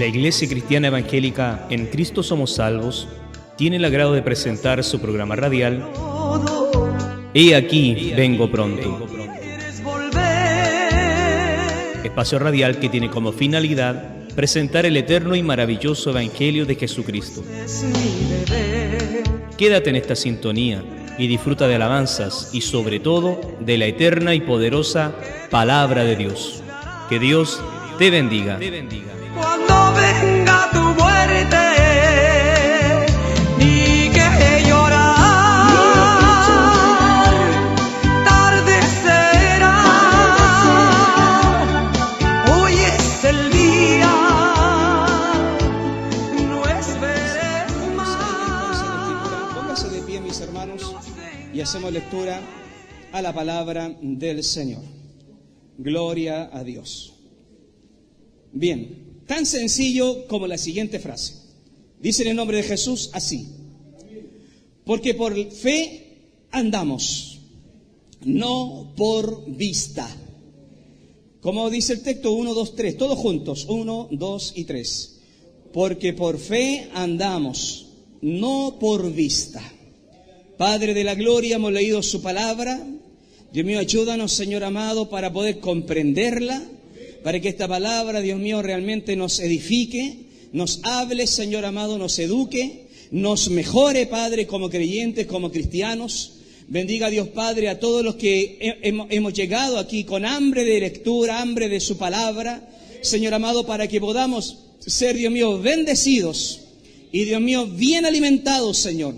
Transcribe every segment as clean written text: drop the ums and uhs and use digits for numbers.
La Iglesia Cristiana Evangélica En Cristo Somos Salvos tiene el agrado de presentar su programa radial He aquí, vengo pronto. Espacio radial que tiene como finalidad presentar el eterno y maravilloso Evangelio de Jesucristo. Quédate en esta sintonía y disfruta de alabanzas y sobre todo de la eterna y poderosa Palabra de Dios. Que Dios te bendiga. Cuando venga tu muerte y que llorar, tarde será. Hoy es el día, no esperes más. Póngase de pie, mis hermanos, y hacemos lectura a la palabra del Señor. Gloria a Dios. Bien, tan sencillo como la siguiente frase. Dice en el nombre de Jesús así: porque por fe andamos, no por vista. Como dice el texto, 1, 2, 3, todos juntos, 1, 2 y 3. Porque por fe andamos, no por vista. Padre de la gloria, hemos leído su palabra. Dios mío, ayúdanos, Señor amado, para poder comprenderla, para que esta palabra, Dios mío, realmente nos edifique, nos hable, Señor amado, nos eduque, nos mejore, Padre, como creyentes, como cristianos. Bendiga, Dios Padre, a todos los que hemos llegado aquí con hambre de lectura, hambre de su palabra, Señor amado, para que podamos ser, Dios mío, bendecidos y, Dios mío, bien alimentados, Señor,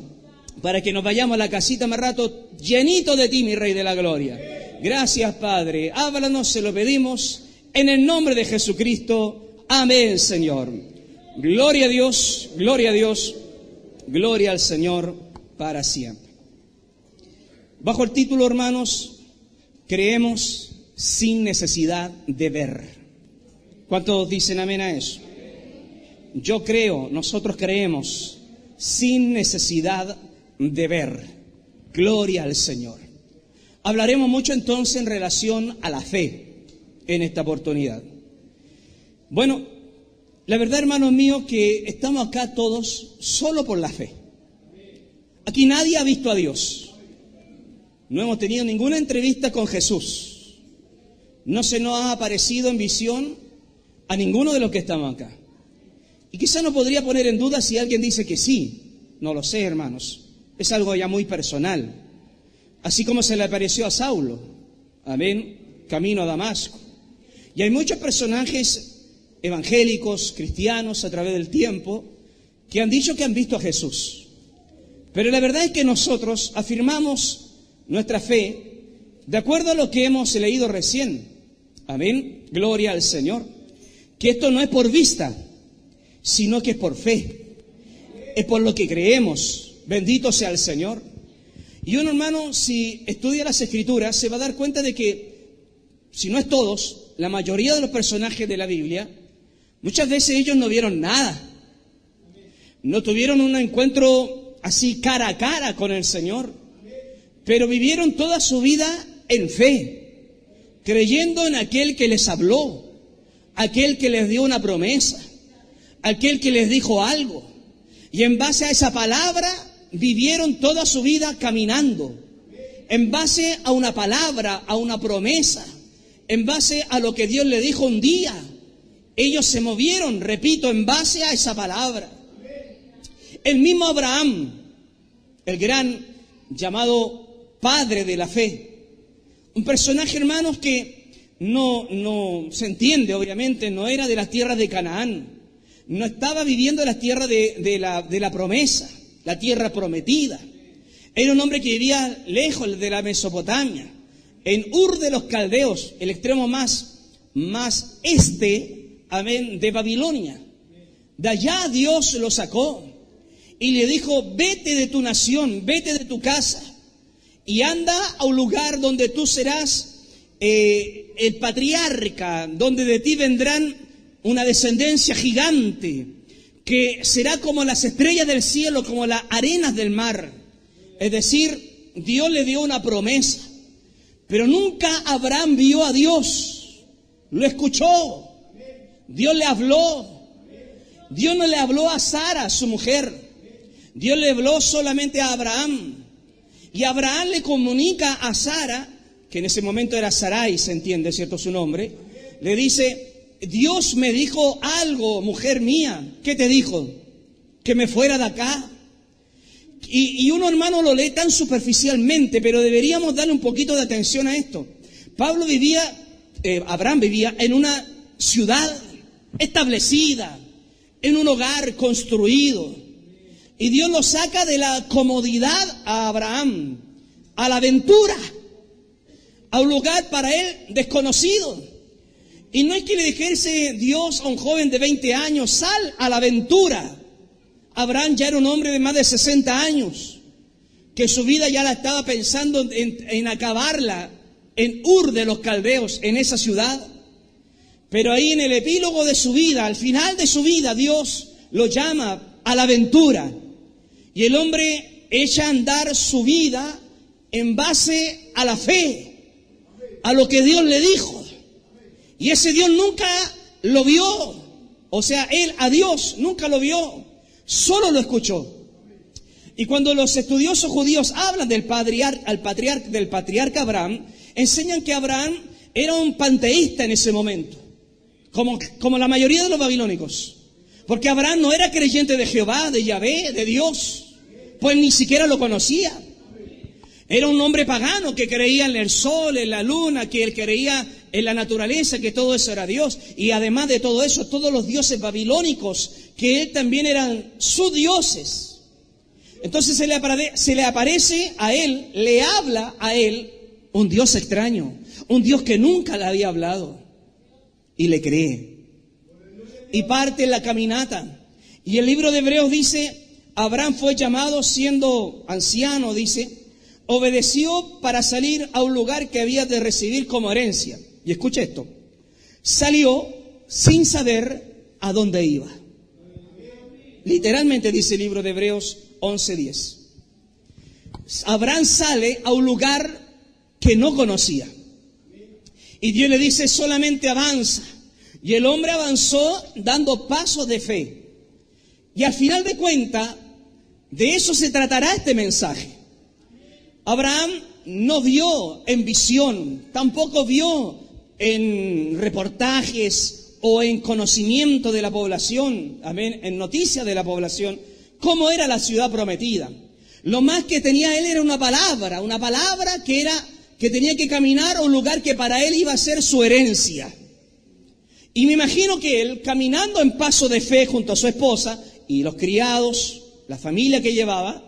para que nos vayamos a la casita más rato llenito de ti, mi Rey de la Gloria. Gracias, Padre. Háblanos, se lo pedimos, en el nombre de Jesucristo. Amén, Señor. Gloria a Dios, gloria a Dios, gloria al Señor para siempre. Bajo el título, hermanos, creemos sin necesidad de ver. ¿Cuántos dicen amén a eso? Yo creo, nosotros creemos sin necesidad de ver. Gloria al Señor. Hablaremos mucho entonces en relación a la fe en esta oportunidad. Bueno, la verdad, hermanos míos, que estamos acá todos solo por la fe. Aquí nadie ha visto a Dios. No hemos tenido ninguna entrevista con Jesús. No se nos ha aparecido en visión a ninguno de los que estamos acá. Y quizá no podría poner en duda si alguien dice que sí. No lo sé, hermanos. Es algo ya muy personal. Así como se le apareció a Saulo, amén, camino a Damasco. Y hay muchos personajes evangélicos, cristianos, a través del tiempo, que han dicho que han visto a Jesús. Pero la verdad es que nosotros afirmamos nuestra fe de acuerdo a lo que hemos leído recién. Amén, gloria al Señor. Que esto no es por vista, sino que es por fe. Es por lo que creemos. Bendito sea el Señor. Y uno, hermano, si estudia las Escrituras, se va a dar cuenta de que, si no es todos, la mayoría de los personajes de la Biblia, muchas veces ellos no vieron nada. No tuvieron un encuentro así cara a cara con el Señor, pero vivieron toda su vida en fe, creyendo en aquel que les habló, aquel que les dio una promesa, aquel que les dijo algo. Y en base a esa palabra vivieron toda su vida caminando. En base a una palabra, a una promesa, en base a lo que Dios le dijo un día, ellos se movieron, repito, en base a esa palabra. El mismo Abraham, el gran llamado padre de la fe, un personaje, hermanos, que no se entiende, obviamente, no era de las tierras de Canaán. No estaba viviendo en la tierra de la promesa, la tierra prometida. Era un hombre que vivía lejos de la Mesopotamia, en Ur de los Caldeos, el extremo más este, amén, de Babilonia. De allá Dios lo sacó y le dijo: vete de tu nación, vete de tu casa y anda a un lugar donde tú serás el patriarca, donde de ti vendrán una descendencia gigante, que será como las estrellas del cielo, como las arenas del mar. Es decir, Dios le dio una promesa, pero nunca Abraham vio a Dios. Lo escuchó, Dios le habló, Dios no le habló a Sara, su mujer. Dios le habló solamente a Abraham. Y Abraham le comunica a Sara, que en ese momento era Sarai, se entiende, ¿cierto? Su nombre. Le dice, Dios me dijo algo, mujer mía. ¿Qué te dijo? Que me fuera de acá. Y uno, hermano, lo lee tan superficialmente, pero deberíamos darle un poquito de atención a esto. Abraham vivía en una ciudad establecida, en un hogar construido. Y Dios lo saca de la comodidad a Abraham, a la aventura, a un lugar para él desconocido. Y no es que le dijese Dios a un joven de 20 años, sal a la aventura. Abraham ya era un hombre de más de 60 años, que su vida ya la estaba pensando en acabarla en Ur de los Caldeos, en esa ciudad. Pero ahí en el epílogo de su vida, al final de su vida, Dios lo llama a la aventura. Y el hombre echa a andar su vida en base a la fe, a lo que Dios le dijo. Y ese Dios nunca lo vio. O sea, él a Dios nunca lo vio. Solo lo escuchó. Y cuando los estudiosos judíos hablan del patriarca Abraham, enseñan que Abraham era un panteísta en ese momento, como la mayoría de los babilónicos. Porque Abraham no era creyente de Jehová, de Yahvé, de Dios, pues ni siquiera lo conocía. Era un hombre pagano que creía en el sol, en la luna, que él creía en la naturaleza, que todo eso era Dios. Y además de todo eso, todos los dioses babilónicos, que él también eran sus dioses. Entonces se le aparece a él, le habla a él un Dios extraño, un Dios que nunca le había hablado. Y le cree. Y parte en la caminata. Y el libro de Hebreos dice, Abraham fue llamado siendo anciano, dice, obedeció para salir a un lugar que había de recibir como herencia. Y escucha esto, salió sin saber a dónde iba. Literalmente dice el libro de Hebreos 11:10. Abraham sale a un lugar que no conocía. Y Dios le dice, solamente avanza. Y el hombre avanzó dando pasos de fe. Y al final de cuentas, de eso se tratará este mensaje. Abraham no vio en visión, tampoco vio en reportajes o en conocimiento de la población, amén, en noticias de la población, cómo era la ciudad prometida. Lo más que tenía él era una palabra que tenía que caminar a un lugar que para él iba a ser su herencia. Y me imagino que él, caminando en paso de fe junto a su esposa y los criados, la familia que llevaba,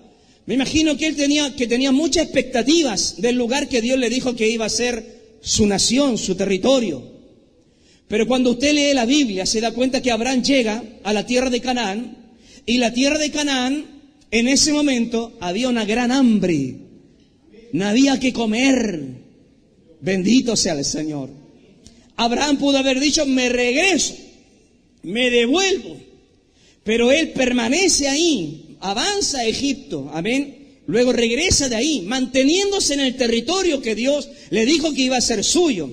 me imagino que él tenía muchas expectativas del lugar que Dios le dijo que iba a ser su nación, su territorio. Pero cuando usted lee la Biblia, se da cuenta que Abraham llega a la tierra de Canaán, y la tierra de Canaán, en ese momento, había una gran hambre. No había que comer. Bendito sea el Señor. Abraham pudo haber dicho, me regreso, me devuelvo. Pero él permanece ahí. Avanza a Egipto, amén. Luego regresa de ahí, manteniéndose en el territorio que Dios le dijo que iba a ser suyo.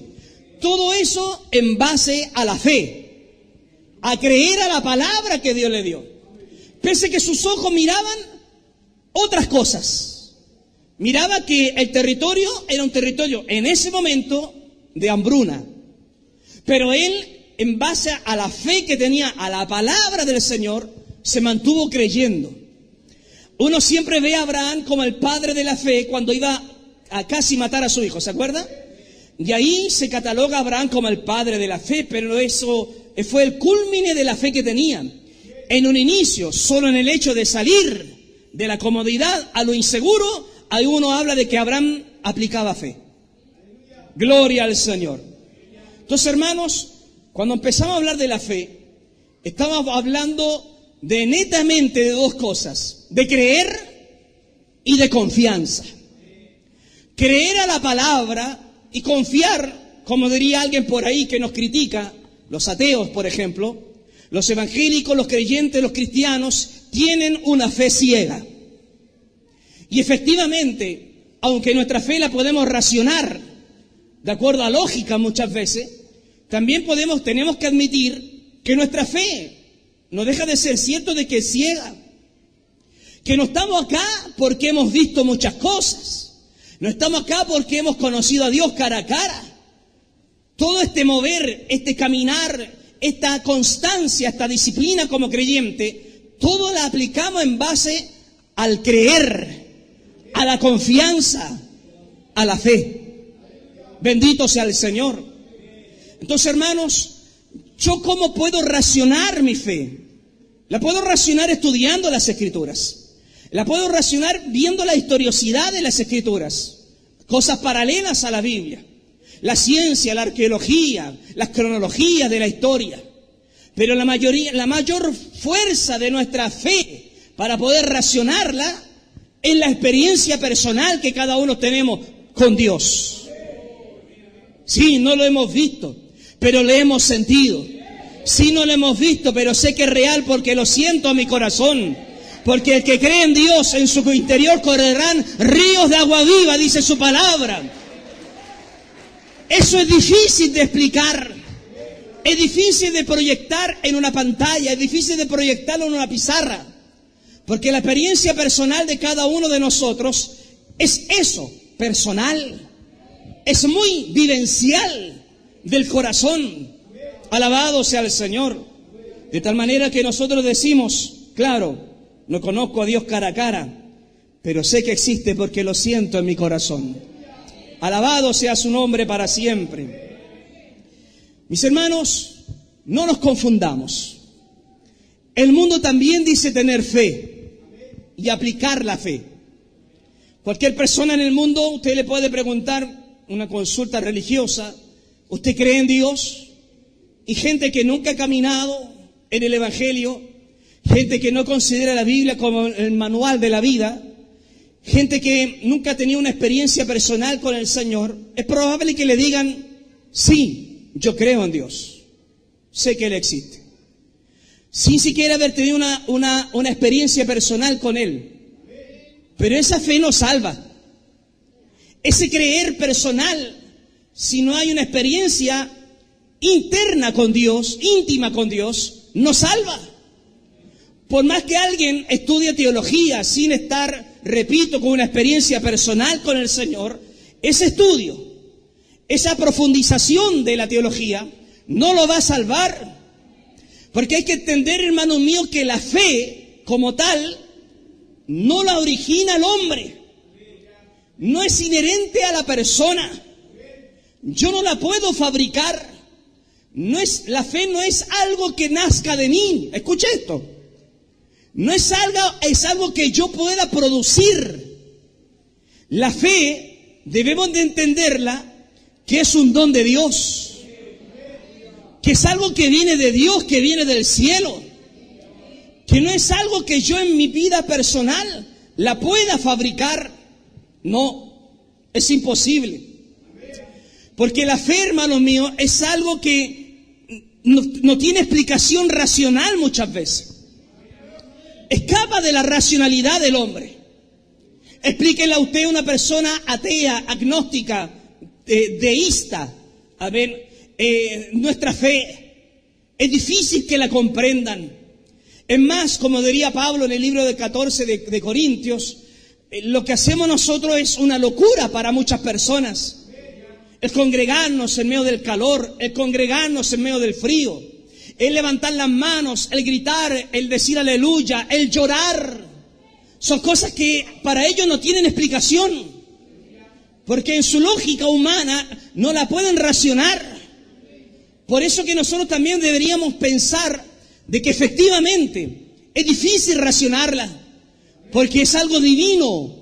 Todo eso en base a la fe, a creer a la palabra que Dios le dio. Pese que sus ojos miraban otras cosas. Miraba que el territorio era un territorio en ese momento de hambruna. Pero él, en base a la fe que tenía, a la palabra del Señor, se mantuvo creyendo. Uno siempre ve a Abraham como el padre de la fe cuando iba a casi matar a su hijo, ¿se acuerda? Y ahí se cataloga a Abraham como el padre de la fe, pero eso fue el culmine de la fe que tenía. En un inicio, solo en el hecho de salir de la comodidad a lo inseguro, ahí uno habla de que Abraham aplicaba fe. Gloria al Señor. Entonces, hermanos, cuando empezamos a hablar de la fe, estamos hablando netamente de dos cosas, de creer y de confianza. Creer a la palabra y confiar, como diría alguien por ahí que nos critica, los ateos, por ejemplo, los evangélicos, los creyentes, los cristianos, tienen una fe ciega. Y efectivamente, aunque nuestra fe la podemos racionar, de acuerdo a lógica muchas veces, también tenemos que admitir que nuestra fe no deja de ser cierto de que es ciega. Que no estamos acá porque hemos visto muchas cosas. No estamos acá porque hemos conocido a Dios cara a cara. Todo este mover, este caminar, esta constancia, esta disciplina como creyente, todo la aplicamos en base al creer, a la confianza, a la fe. Bendito sea el Señor. Entonces, hermanos, ¿yo cómo puedo racionar mi fe? La puedo racionar estudiando las Escrituras. La puedo racionar viendo la historicidad de las Escrituras, cosas paralelas a la Biblia, la ciencia, la arqueología, las cronologías de la historia. Pero la mayor fuerza de nuestra fe para poder racionarla es la experiencia personal que cada uno tenemos con Dios. Sí, no lo hemos visto, pero lo hemos sentido. Sí, no lo hemos visto, pero sé que es real porque lo siento a mi corazón. Porque el que cree en Dios, en su interior correrán ríos de agua viva, dice su palabra. Eso es difícil de explicar. Es difícil de proyectar en una pantalla, es difícil de proyectarlo en una pizarra. Porque la experiencia personal de cada uno de nosotros es eso, personal. Es muy vivencial del corazón. Alabado sea el Señor. De tal manera que nosotros decimos, claro, no conozco a Dios cara a cara, pero sé que existe porque lo siento en mi corazón. Alabado sea su nombre para siempre. Mis hermanos, no nos confundamos. El mundo también dice tener fe y aplicar la fe. Cualquier persona en el mundo, usted le puede preguntar una consulta religiosa, ¿usted cree en Dios? Y gente que nunca ha caminado en el Evangelio, gente que no considera la Biblia como el manual de la vida, gente que nunca ha tenido una experiencia personal con el Señor, es probable que le digan, sí, yo creo en Dios, sé que Él existe, sin siquiera haber tenido una experiencia personal con Él. Pero esa fe no salva. Ese creer personal, si no hay una experiencia interna con Dios, íntima con Dios, no salva. Por más que alguien estudie teología sin estar, repito, con una experiencia personal con el Señor, ese estudio, esa profundización de la teología, no lo va a salvar. Porque hay que entender, hermanos míos, que la fe, como tal, no la origina el hombre. No es inherente a la persona. Yo no la puedo fabricar. La fe no es algo que nazca de mí. Escucha esto. No es algo que yo pueda producir. La fe, debemos de entenderla, que es un don de Dios. Que es algo que viene de Dios, que viene del cielo. Que no es algo que yo en mi vida personal la pueda fabricar. No, es imposible. Porque la fe, hermanos míos, es algo que no tiene explicación racional muchas veces. Escapa de la racionalidad del hombre. Explíquenle a usted una persona atea, agnóstica, deísta. A ver, nuestra fe es difícil que la comprendan. Es más, como diría Pablo en el libro de 14 de Corintios, lo que hacemos nosotros es una locura para muchas personas. El congregarnos en medio del calor, el congregarnos en medio del frío, el levantar las manos, el gritar, el decir aleluya, el llorar. Son cosas que para ellos no tienen explicación, porque en su lógica humana no la pueden racionar. Por eso que nosotros también deberíamos pensar de que efectivamente es difícil racionarla, porque es algo divino,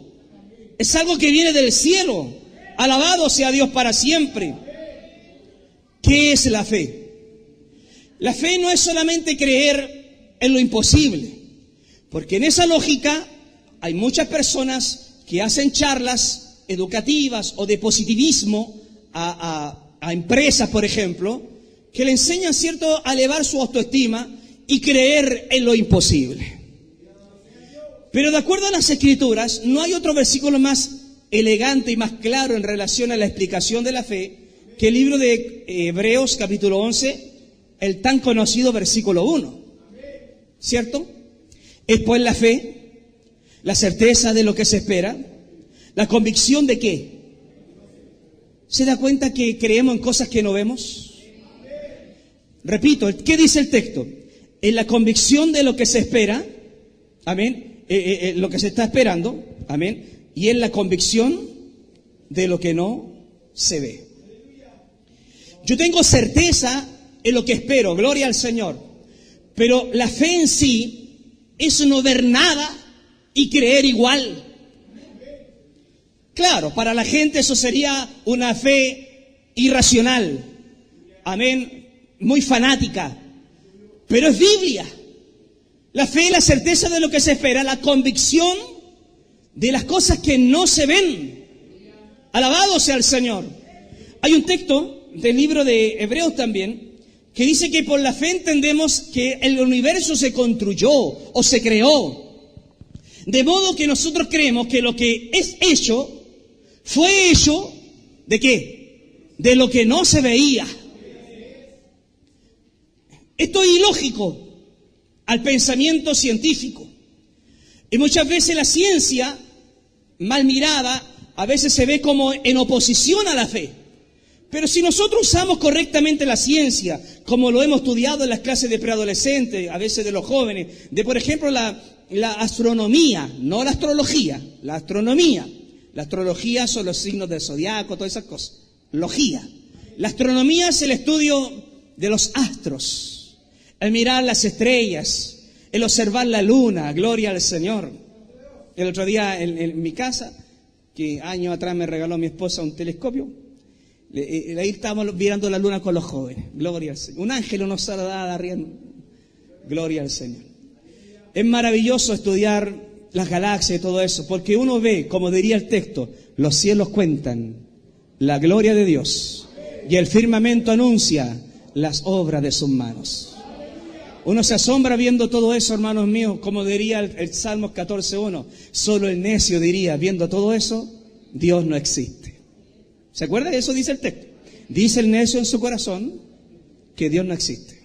es algo que viene del cielo. Alabado sea Dios para siempre. ¿Qué es la fe? La fe no es solamente creer en lo imposible, porque en esa lógica hay muchas personas que hacen charlas educativas o de positivismo a empresas, por ejemplo, que le enseñan, ¿cierto?, a elevar su autoestima y creer en lo imposible. Pero de acuerdo a las Escrituras, no hay otro versículo más elegante y más claro en relación a la explicación de la fe que el libro de Hebreos capítulo 11, el tan conocido versículo 1. ¿cierto? Es pues la fe, la certeza de lo que se espera, la convicción de qué. ¿Se da cuenta que creemos en cosas que no vemos? Repito, ¿qué dice el texto? En la convicción de lo que se espera, amén, lo que se está esperando, amén, y en la convicción de lo que no se ve. Yo tengo certeza en lo que espero, gloria al Señor, pero la fe en sí es no ver nada y creer igual. Claro, para la gente eso sería una fe irracional, amén, muy fanática, pero es Biblia. La fe es la certeza de lo que se espera, la convicción de las cosas que no se ven. Alabado sea el Señor. Hay un texto del libro de Hebreos también que dice que por la fe entendemos que el universo se construyó o se creó. De modo que nosotros creemos que lo que es hecho fue hecho ¿de qué? De lo que no se veía. Esto es ilógico al pensamiento científico. Y muchas veces la ciencia, mal mirada, a veces se ve como en oposición a la fe. Pero si nosotros usamos correctamente la ciencia, como lo hemos estudiado en las clases de preadolescentes, a veces de los jóvenes, de por ejemplo la astronomía, no la astrología, la astronomía. La astrología son los signos del zodiaco, todas esas cosas. Logía. La astronomía es el estudio de los astros, el mirar las estrellas, el observar la luna, gloria al Señor. El otro día en mi casa, que años atrás me regaló mi esposa un telescopio, ahí estábamos mirando la luna con los jóvenes, gloria al Señor. Un ángel nos saludaba arriba, gloria al Señor. Es maravilloso estudiar las galaxias y todo eso, porque uno ve, como diría el texto, los cielos cuentan la gloria de Dios y el firmamento anuncia las obras de sus manos. Uno se asombra viendo todo eso, hermanos míos, como diría el Salmos 14:1. Solo el necio diría, viendo todo eso, Dios no existe. ¿Se acuerda de eso? Dice el texto. Dice el necio en su corazón que Dios no existe.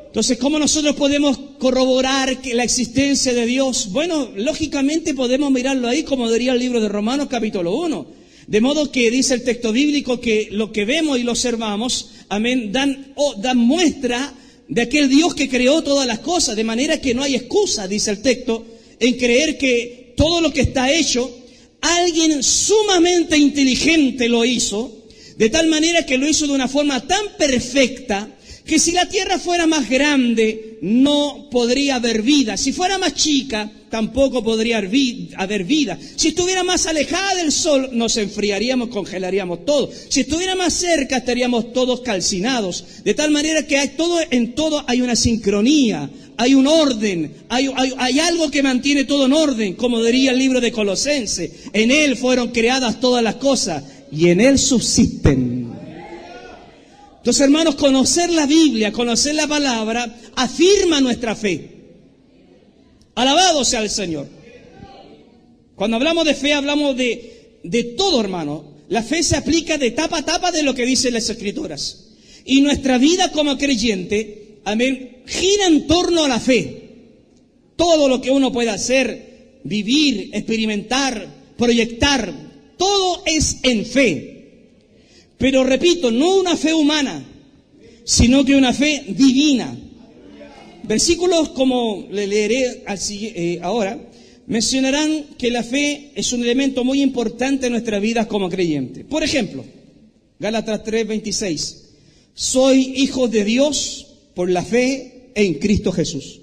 Entonces, ¿cómo nosotros podemos corroborar que la existencia de Dios? Bueno, lógicamente podemos mirarlo ahí, como diría el libro de Romanos capítulo 1. De modo que dice el texto bíblico que lo que vemos y lo observamos, amén, dan muestra de aquel Dios que creó todas las cosas, de manera que no hay excusa, dice el texto, en creer que todo lo que está hecho, alguien sumamente inteligente lo hizo, de tal manera que lo hizo de una forma tan perfecta, que si la tierra fuera más grande, no podría haber vida. Si fuera más chica, tampoco podría haber vida. Si estuviera más alejada del sol, nos enfriaríamos, congelaríamos todo. Si estuviera más cerca, estaríamos todos calcinados. De tal manera que en todo hay una sincronía, hay un orden, hay algo que mantiene todo en orden, como diría el libro de Colosenses. En Él fueron creadas todas las cosas y en Él subsisten. Entonces, hermanos, conocer la Biblia, conocer la palabra, afirma nuestra fe. Alabado sea el Señor. Cuando hablamos de fe, hablamos de todo, hermano. La fe se aplica de tapa a tapa de lo que dicen las Escrituras. Y nuestra vida como creyente, amén, gira en torno a la fe. Todo lo que uno puede hacer, vivir, experimentar, proyectar, todo es en fe. Pero repito, no una fe humana, sino que una fe divina. Versículos como le leeré ahora, mencionarán que la fe es un elemento muy importante en nuestras vidas como creyentes. Por ejemplo, Gálatas 3:26, soy hijo de Dios por la fe en Cristo Jesús.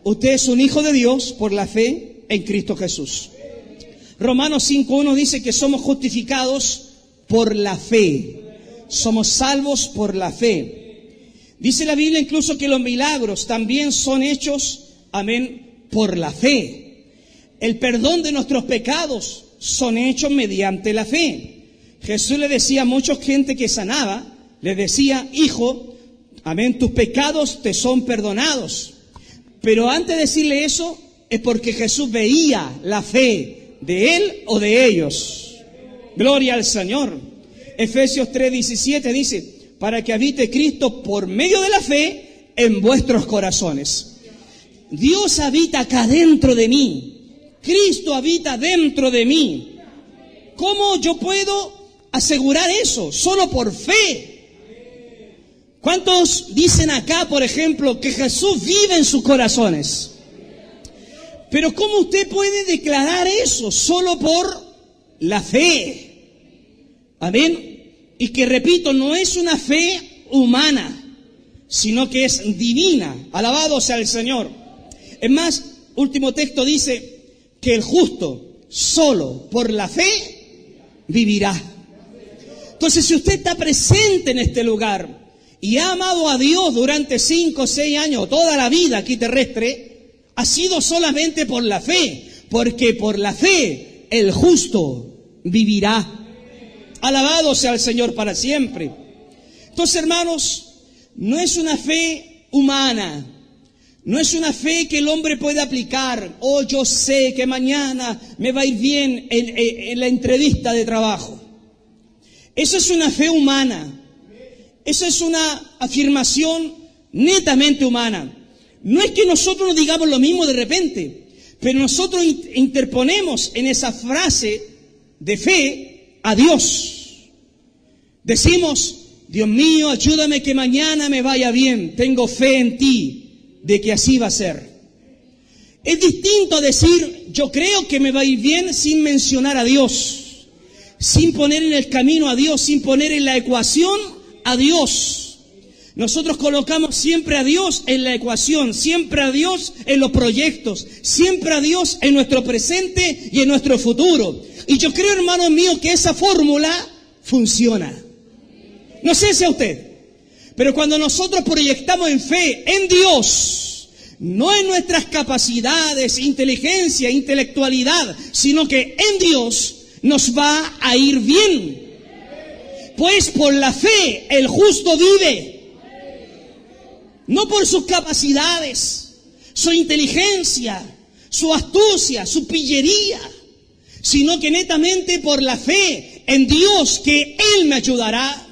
Usted es un hijo de Dios por la fe en Cristo Jesús. Romanos 5:1 dice que somos justificados por la fe. Somos salvos por la fe. Dice la Biblia incluso que los milagros también son hechos, amén, por la fe. El perdón de nuestros pecados son hechos mediante la fe. Jesús le decía a mucha gente que sanaba, le decía, hijo, amén, tus pecados te son perdonados. Pero antes de decirle eso, es porque Jesús veía la fe de él o de ellos. Gloria al Señor. Efesios 3:17 dice, para que habite Cristo por medio de la fe en vuestros corazones. Dios habita acá dentro de mí. Cristo habita dentro de mí. ¿Cómo yo puedo asegurar eso? Solo por fe. ¿Cuántos dicen acá, por ejemplo, que Jesús vive en sus corazones? Pero ¿cómo usted puede declarar eso? Solo por la fe. Amén. Y que repito, no es una fe humana, sino que es divina. Alabado sea el Señor. Es más, último texto dice que el justo solo por la fe vivirá. Entonces, si usted está presente en este lugar y ha amado a Dios durante 5 o 6 años, toda la vida aquí terrestre, ha sido solamente por la fe, porque por la fe el justo vivirá. Alabado sea el Señor para siempre. Entonces, hermanos, no es una fe humana, no es una fe que el hombre puede aplicar. Oh, yo sé que mañana me va a ir bien en la entrevista de trabajo. Eso es una fe humana. Eso es una afirmación netamente humana. No es que nosotros nos digamos lo mismo de repente, pero nosotros interponemos en esa frase de fe a Dios. Decimos: Dios mío, ayúdame que mañana me vaya bien. Tengo fe en ti de que así va a ser. Es distinto a decir: yo creo que me va a ir bien, sin mencionar a Dios, sin poner en el camino a Dios, sin poner en la ecuación a Dios. Nosotros colocamos siempre a Dios en la ecuación, siempre a Dios en los proyectos, siempre a Dios en nuestro presente y en nuestro futuro. Y yo creo, hermanos míos, que esa fórmula funciona. No sé si a usted, pero cuando nosotros proyectamos en fe en Dios, no en nuestras capacidades, inteligencia, intelectualidad, sino que en Dios nos va a ir bien. Pues por la fe el justo vive, no por sus capacidades, su inteligencia, su astucia, su pillería, sino que netamente por la fe en Dios, que Él me ayudará,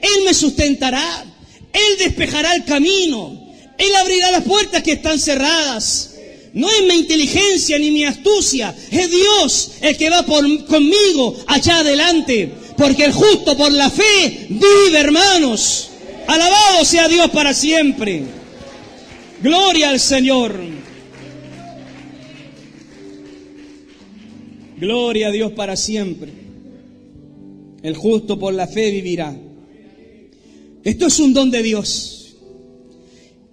Él me sustentará, Él despejará el camino, Él abrirá las puertas que están cerradas. No es mi inteligencia ni mi astucia, es Dios el que va conmigo allá adelante. Porque el justo por la fe vive, hermanos. Alabado sea Dios para siempre. Gloria al Señor. Gloria a Dios para siempre. El justo por la fe vivirá. Esto es un don de Dios.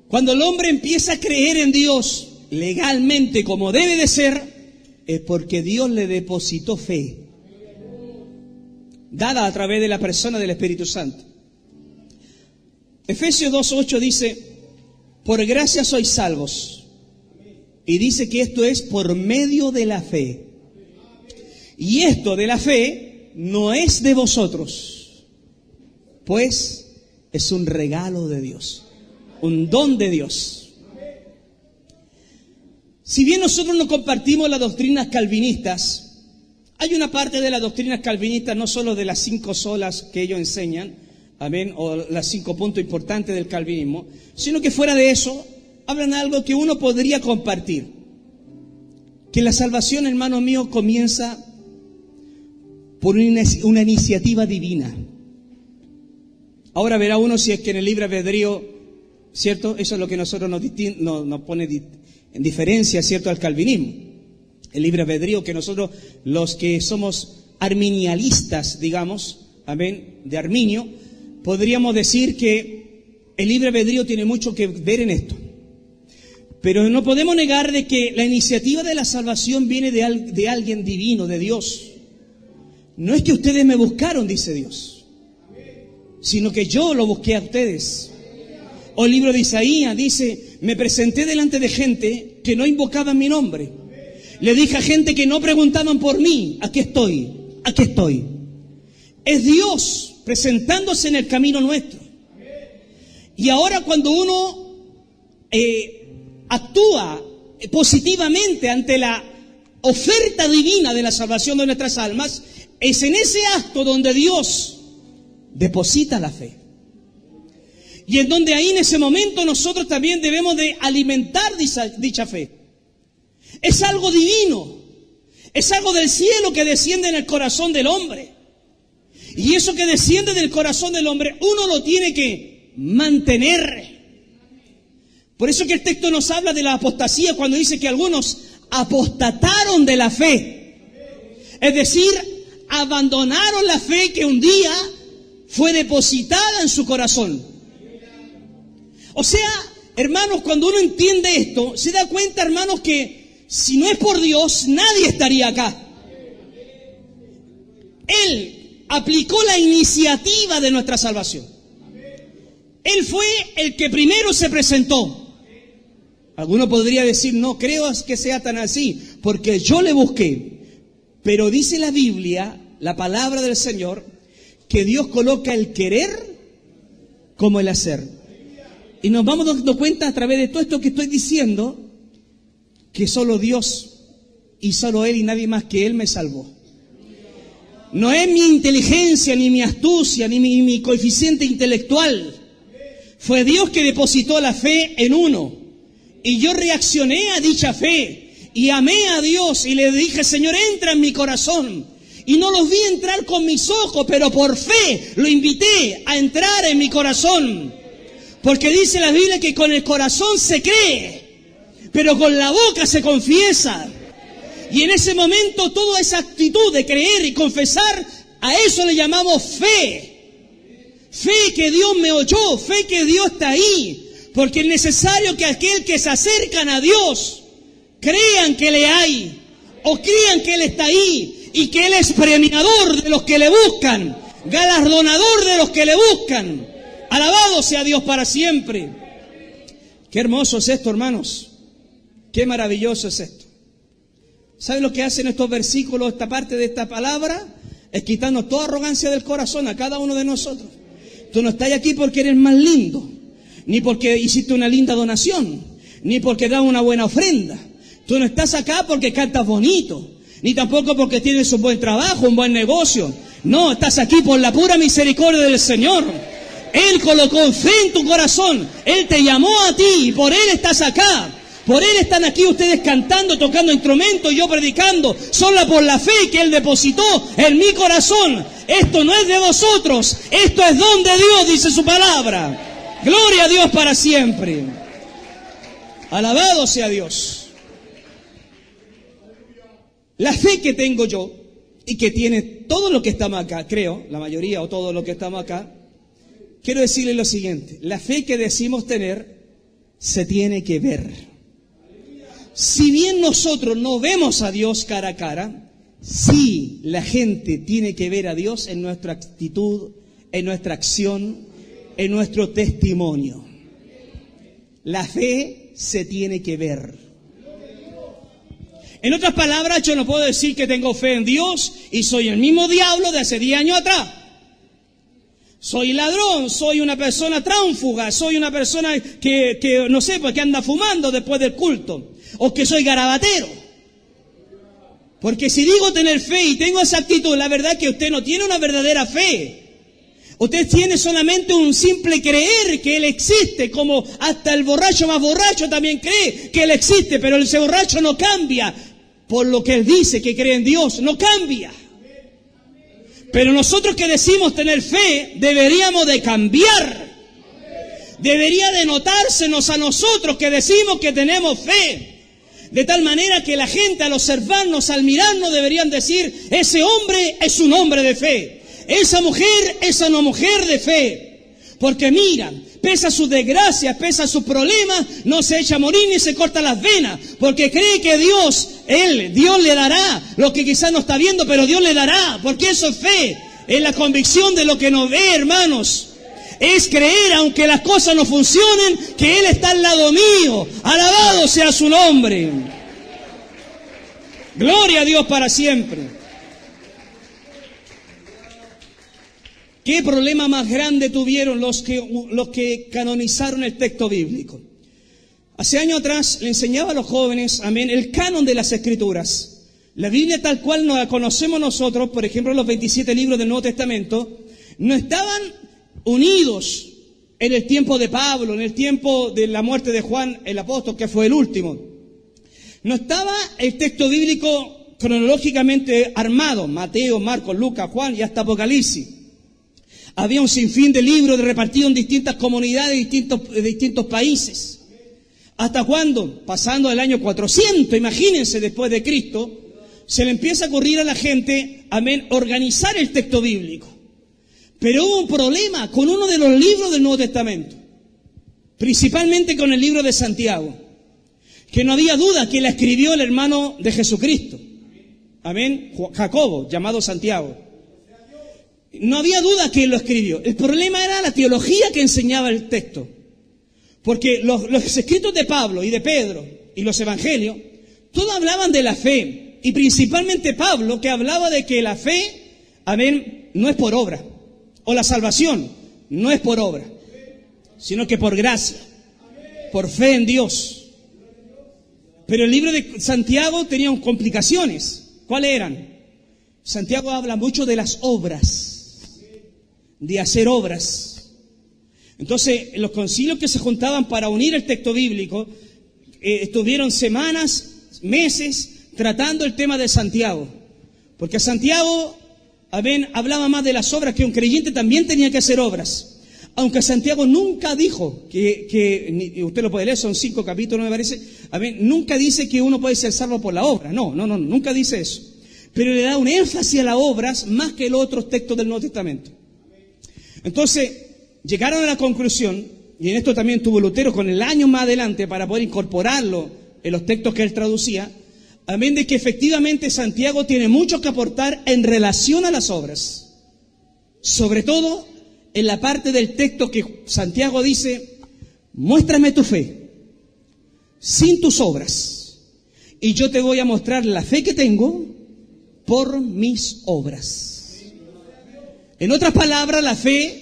Cuando el hombre empieza a creer en Dios legalmente como debe de ser, es porque Dios le depositó fe, dada a través de la persona del Espíritu Santo. Efesios 2:8 dice: por gracia sois salvos. Y dice que esto es por medio de la fe. Y esto de la fe no es de vosotros, pues es un regalo de Dios, un don de Dios. Si bien nosotros no compartimos las doctrinas calvinistas, hay una parte de las doctrinas calvinistas, no solo de las 5 solas que ellos enseñan, amén, o las 5 puntos importantes del calvinismo, sino que fuera de eso, hablan algo que uno podría compartir. Que la salvación, hermano mío, comienza por una iniciativa divina. Ahora verá uno si es que en el libre albedrío, ¿cierto? Eso es lo que nosotros nos pone en diferencia, ¿cierto?, al calvinismo. El libre albedrío, que nosotros, los que somos arminialistas, digamos, amén, de Arminio, podríamos decir que el libre albedrío tiene mucho que ver en esto. Pero no podemos negar de que la iniciativa de la salvación viene de alguien divino, de Dios. No es que ustedes me buscaron, dice Dios, sino que yo lo busqué a ustedes. O el libro de Isaías dice: me presenté delante de gente que no invocaban mi nombre. Le dije a gente que no preguntaban por mí: aquí estoy, aquí estoy. Es Dios presentándose en el camino nuestro. Y ahora cuando uno actúa positivamente ante la oferta divina de la salvación de nuestras almas, es en ese acto donde Dios deposita la fe. Y en donde ahí en ese momento nosotros también debemos de alimentar dicha fe. Es algo divino, es algo del cielo que desciende en el corazón del hombre. Y eso que desciende del corazón del hombre, uno lo tiene que mantener. Por eso que el texto nos habla de la apostasía cuando dice que algunos apostataron de la fe. Es decir, abandonaron la fe que un día fue depositada en su corazón. O sea, hermanos, cuando uno entiende esto, se da cuenta, hermanos, que si no es por Dios, nadie estaría acá. Él aplicó la iniciativa de nuestra salvación. Él fue el que primero se presentó. Alguno podría decir, no creo que sea tan así, porque yo le busqué. Pero dice la Biblia, la palabra del Señor, que Dios coloca el querer como el hacer. Y nos vamos dando cuenta a través de todo esto que estoy diciendo, que solo Dios y solo Él y nadie más que Él me salvó. No es mi inteligencia, ni mi astucia, ni mi coeficiente intelectual. Fue Dios que depositó la fe en uno. Y yo reaccioné a dicha fe. Y amé a Dios y le dije, Señor, entra en mi corazón. Y no los vi entrar con mis ojos, pero por fe lo invité a entrar en mi corazón. Porque dice la Biblia que con el corazón se cree, pero con la boca se confiesa. Y en ese momento toda esa actitud de creer y confesar, a eso le llamamos fe. Fe que Dios me oyó, fe que Dios está ahí. Porque es necesario que aquel que se acercan a Dios crean que le hay, o crean que Él está ahí, y que Él es premiador de los que le buscan, galardonador de los que le buscan. Alabado sea Dios para siempre. Qué hermoso es esto, hermanos. Qué maravilloso es esto. ¿Saben lo que hacen estos versículos, esta parte de esta palabra? Es quitarnos toda arrogancia del corazón a cada uno de nosotros. Tú no estás aquí porque eres más lindo, ni porque hiciste una linda donación, ni porque das una buena ofrenda. Tú no estás acá porque cantas bonito, ni tampoco porque tienes un buen trabajo, un buen negocio. No, estás aquí por la pura misericordia del Señor. Él colocó fe en tu corazón. Él te llamó a ti y por Él estás acá. Por Él están aquí ustedes cantando, tocando instrumentos y yo predicando. Solo por la fe que Él depositó en mi corazón. Esto no es de vosotros. Esto es don de Dios, dice su palabra. Gloria a Dios para siempre. Alabado sea Dios. La fe que tengo yo y que tiene todo lo que estamos acá, creo, la mayoría o todo lo que estamos acá, quiero decirle lo siguiente, la fe que decimos tener se tiene que ver. Si bien nosotros no vemos a Dios cara a cara, sí la gente tiene que ver a Dios en nuestra actitud, en nuestra acción, en nuestro testimonio. La fe se tiene que ver. En otras palabras, yo no puedo decir que tengo fe en Dios y soy el mismo diablo de hace 10 años atrás. Soy ladrón, soy una persona tránfuga, soy una persona que no sé, pues que anda fumando después del culto. O que soy garabatero. Porque si digo tener fe y tengo esa actitud, la verdad es que usted no tiene una verdadera fe. Usted tiene solamente un simple creer que Él existe, como hasta el borracho más borracho también cree que Él existe, pero ese borracho no cambia por lo que él dice que cree en Dios, no cambia. Pero nosotros que decimos tener fe, deberíamos de cambiar. Debería de notársenos a nosotros que decimos que tenemos fe. De tal manera que la gente al observarnos, al mirarnos, deberían decir, ese hombre es un hombre de fe. Esa mujer es una mujer de fe. Porque mira, pese a sus desgracias, pese a sus problemas, no se echa a morir ni se corta las venas. Porque cree que Dios le dará lo que quizás no está viendo, pero Dios le dará. Porque eso es fe. Es la convicción de lo que no ve, hermanos. Es creer, aunque las cosas no funcionen, que Él está al lado mío. Alabado sea su nombre. Gloria a Dios para siempre. ¿Qué problema más grande tuvieron los que canonizaron el texto bíblico? Hace años atrás le enseñaba a los jóvenes, amén, el canon de las Escrituras. La Biblia tal cual nos la conocemos nosotros, por ejemplo, los 27 libros del Nuevo Testamento, no estaban unidos en el tiempo de Pablo, en el tiempo de la muerte de Juan el apóstol, que fue el último. No estaba el texto bíblico cronológicamente armado, Mateo, Marcos, Lucas, Juan y hasta Apocalipsis. Había un sinfín de libros repartidos en distintas comunidades de distintos países. ¿Hasta cuándo? Pasando el año 400, imagínense, después de Cristo, se le empieza a ocurrir a la gente, amén, organizar el texto bíblico. Pero hubo un problema con uno de los libros del Nuevo Testamento, principalmente con el libro de Santiago, que no había duda que la escribió el hermano de Jesucristo, amén, Jacobo, llamado Santiago. No había duda que él lo escribió. El problema era la teología que enseñaba el texto. Porque los escritos de Pablo y de Pedro y los evangelios, todos hablaban de la fe. Y principalmente Pablo, que hablaba de que la fe, amén, no es por obra. O la salvación no es por obra, sino que por gracia, por fe en Dios. Pero el libro de Santiago tenía complicaciones. ¿Cuáles eran? Santiago habla mucho de las obras, de hacer obras. Entonces, en los concilios que se juntaban para unir el texto bíblico, estuvieron semanas, meses, tratando el tema de Santiago. Porque Santiago, amén, hablaba más de las obras, que un creyente también tenía que hacer obras. Aunque Santiago nunca dijo, usted lo puede leer, son 5 capítulos me parece, amén, nunca dice que uno puede ser salvo por la obra. No, nunca dice eso. Pero le da un énfasis a las obras más que los otros textos del Nuevo Testamento. Entonces, llegaron a la conclusión, y en esto también tuvo Lutero con el año más adelante para poder incorporarlo en los textos que él traducía, amén, de que efectivamente Santiago tiene mucho que aportar en relación a las obras. Sobre todo en la parte del texto que Santiago dice, muéstrame tu fe sin tus obras, y yo te voy a mostrar la fe que tengo por mis obras. En otras palabras, la fe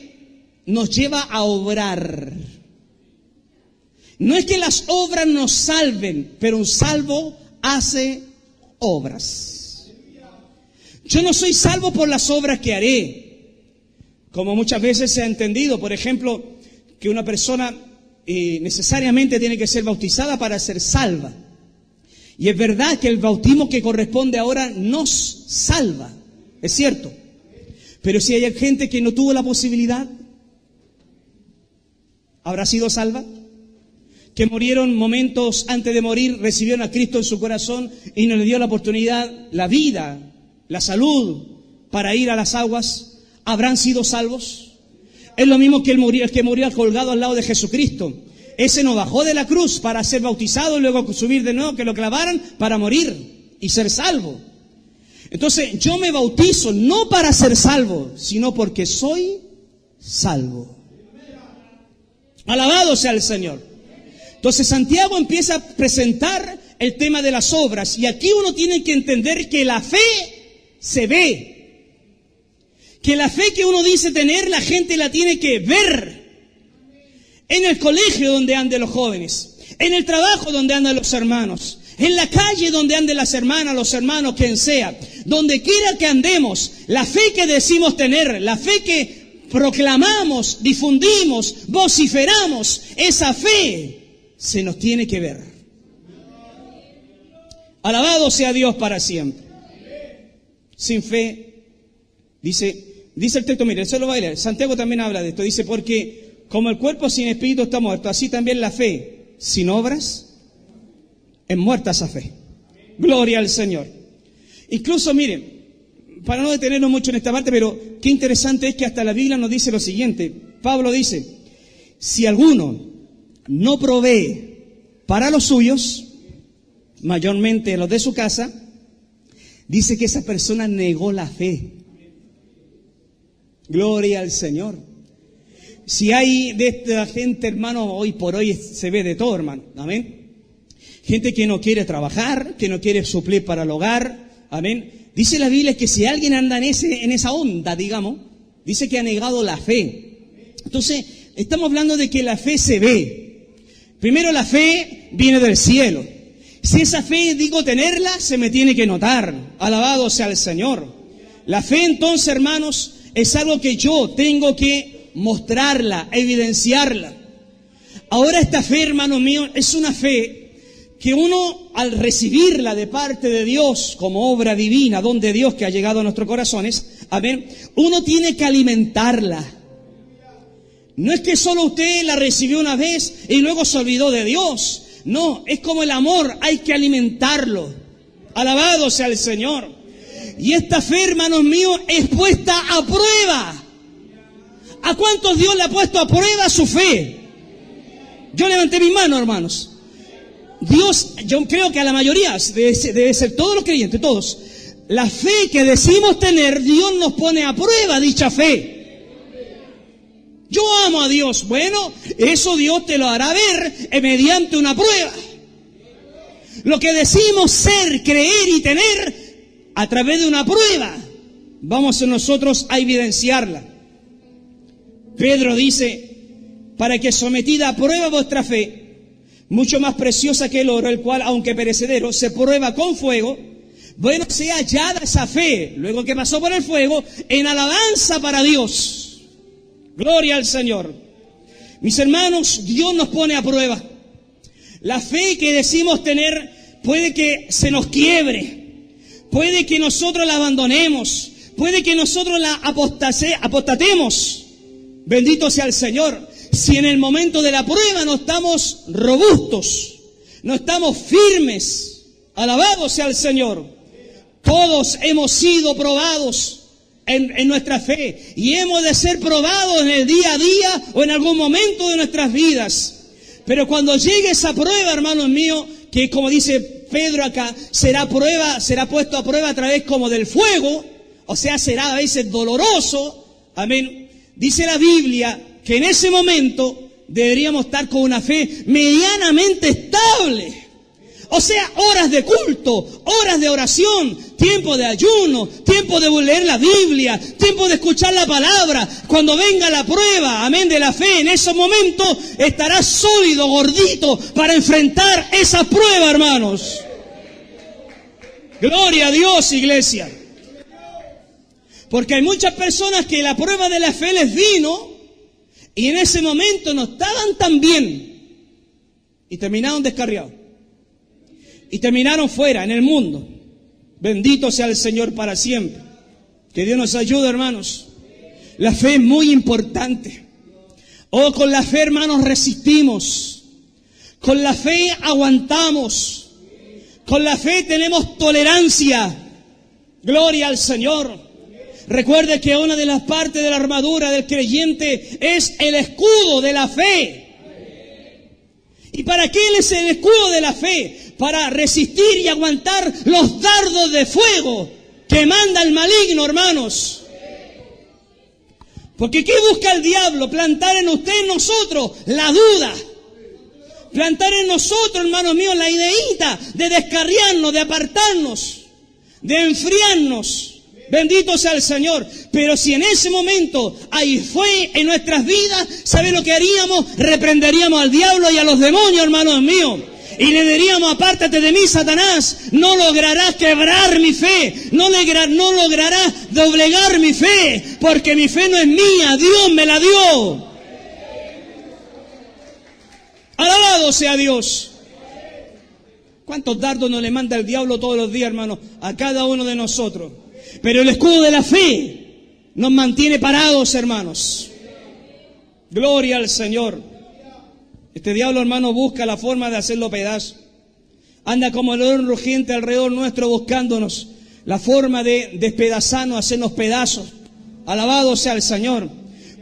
nos lleva a obrar. No es que las obras nos salven, pero un salvo hace obras. Yo no soy salvo por las obras que haré, como muchas veces se ha entendido. Por ejemplo, que una persona necesariamente tiene que ser bautizada para ser salva. Y es verdad que el bautismo que corresponde ahora nos salva, es cierto. Pero si hay gente que no tuvo la posibilidad, ¿habrá sido salva? Que murieron momentos antes de morir, recibieron a Cristo en su corazón y no le dio la oportunidad, la vida, la salud para ir a las aguas, ¿habrán sido salvos? Es lo mismo que el que murió colgado al lado de Jesucristo. Ese no bajó de la cruz para ser bautizado y luego subir de nuevo, que lo clavaran para morir y ser salvo. Entonces yo me bautizo no para ser salvo, sino porque soy salvo. Alabado sea el Señor. Entonces Santiago empieza a presentar el tema de las obras, y aquí uno tiene que entender que la fe se ve, que la fe que uno dice tener, la gente la tiene que ver. En el colegio donde anden los jóvenes, en el trabajo donde andan los hermanos, en la calle donde anden las hermanas, los hermanos, quien sea, donde quiera que andemos, la fe que decimos tener, la fe que proclamamos, difundimos, vociferamos, esa fe se nos tiene que ver. Alabado sea Dios para siempre. Sin fe, dice el texto, mire, eso lo va a leer. Santiago también habla de esto, dice, porque como el cuerpo sin espíritu está muerto, así también la fe sin obras es muerta esa fe. Gloria al Señor. Incluso, miren, para no detenernos mucho en esta parte, pero qué interesante es que hasta la Biblia nos dice lo siguiente. Pablo dice, si alguno no provee para los suyos, mayormente los de su casa, dice que esa persona negó la fe. Gloria al Señor. Si hay de esta gente, hermano, hoy por hoy se ve de todo, hermano. Amén. Gente que no quiere trabajar, que no quiere suplir para el hogar. Amén. Dice la Biblia que si alguien anda en esa onda, digamos, dice que ha negado la fe. Entonces, estamos hablando de que la fe se ve. Primero, la fe viene del cielo. Si esa fe, digo, tenerla, se me tiene que notar. Alabado sea el Señor. La fe, entonces, hermanos, es algo que yo tengo que mostrarla, evidenciarla. Ahora esta fe, hermanos míos, es una fe que uno, al recibirla de parte de Dios como obra divina, don de Dios que ha llegado a nuestros corazones, amén, uno tiene que alimentarla. No es que solo usted la recibió una vez y luego se olvidó de Dios. No, es como el amor, hay que alimentarlo. Alabado sea el Señor. Y esta fe, hermanos míos, es puesta a prueba. ¿A cuántos Dios le ha puesto a prueba su fe? Yo levanté mi mano, hermanos. Dios, yo creo que a la mayoría, debe ser todos los creyentes, todos. La fe que decimos tener, Dios nos pone a prueba dicha fe. Yo amo a Dios. Bueno, eso Dios te lo hará ver mediante una prueba. Lo que decimos ser, creer y tener, a través de una prueba, vamos nosotros a evidenciarla. Pedro dice, para que sometida a prueba vuestra fe, mucho más preciosa que el oro, el cual, aunque perecedero, se prueba con fuego, bueno, sea hallada esa fe, luego que pasó por el fuego, en alabanza para Dios. Gloria al Señor. Mis hermanos, Dios nos pone a prueba. La fe que decimos tener puede que se nos quiebre, puede que nosotros la abandonemos, puede que nosotros la apostatemos. Bendito sea el Señor. Si en el momento de la prueba no estamos robustos, no estamos firmes, alabado sea el Señor. Todos hemos sido probados en nuestra fe y hemos de ser probados en el día a día o en algún momento de nuestras vidas. Pero cuando llegue esa prueba, hermanos míos, que como dice Pedro acá, será puesto a prueba a través como del fuego, o sea, será a veces doloroso, amén. Dice la Biblia que en ese momento deberíamos estar con una fe medianamente estable. O sea, horas de culto, horas de oración, tiempo de ayuno, tiempo de leer la Biblia, tiempo de escuchar la palabra. Cuando venga la prueba, amén, de la fe, en esos momentos estarás sólido, gordito, para enfrentar esa prueba, hermanos. Gloria a Dios, iglesia. Porque hay muchas personas que la prueba de la fe les vino y en ese momento no estaban tan bien y terminaron descarriados. Y terminaron fuera, en el mundo. Bendito sea el Señor para siempre. Que Dios nos ayude, hermanos. La fe es muy importante. Oh, con la fe, hermanos, resistimos. Con la fe aguantamos. Con la fe tenemos tolerancia. Gloria al Señor. Recuerde que una de las partes de la armadura del creyente es el escudo de la fe. ¿Y para qué es el escudo de la fe? Para resistir y aguantar los dardos de fuego que manda el maligno, hermanos. Porque ¿qué busca el diablo? Plantar en usted, en nosotros, la duda. Plantar en nosotros, hermanos míos, la ideita de descarriarnos, de apartarnos, de enfriarnos. Bendito sea el Señor. Pero si en ese momento hay fe en nuestras vidas, ¿sabe lo que haríamos? Reprenderíamos al diablo y a los demonios, hermanos míos. Y le diríamos, apártate de mí, Satanás, no lograrás quebrar mi fe, no lograrás doblegar mi fe, porque mi fe no es mía, Dios me la dio. Alabado sea Dios. ¿Cuántos dardos nos le manda el diablo todos los días, hermanos, a cada uno de nosotros? Pero el escudo de la fe nos mantiene parados, hermanos. Gloria al Señor. Este diablo, hermano, busca la forma de hacerlo pedazo. Anda como el león rugiente alrededor nuestro buscándonos la forma de despedazarnos, hacernos pedazos. Alabado sea el Señor.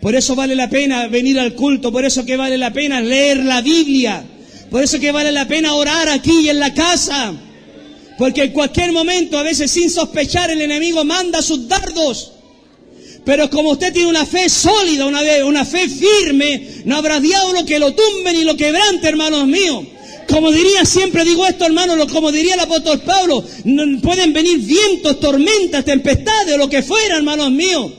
Por eso vale la pena venir al culto, por eso que vale la pena leer la Biblia, por eso que vale la pena orar aquí y en la casa. Porque en cualquier momento, a veces sin sospechar, el enemigo manda sus dardos. Pero como usted tiene una fe sólida, una fe firme, no habrá diablo que lo tumbe ni lo quebrante, hermanos míos. Como diría, siempre digo esto, hermanos, como diría el apóstol Pablo, pueden venir vientos, tormentas, tempestades, o lo que fuera, hermanos míos.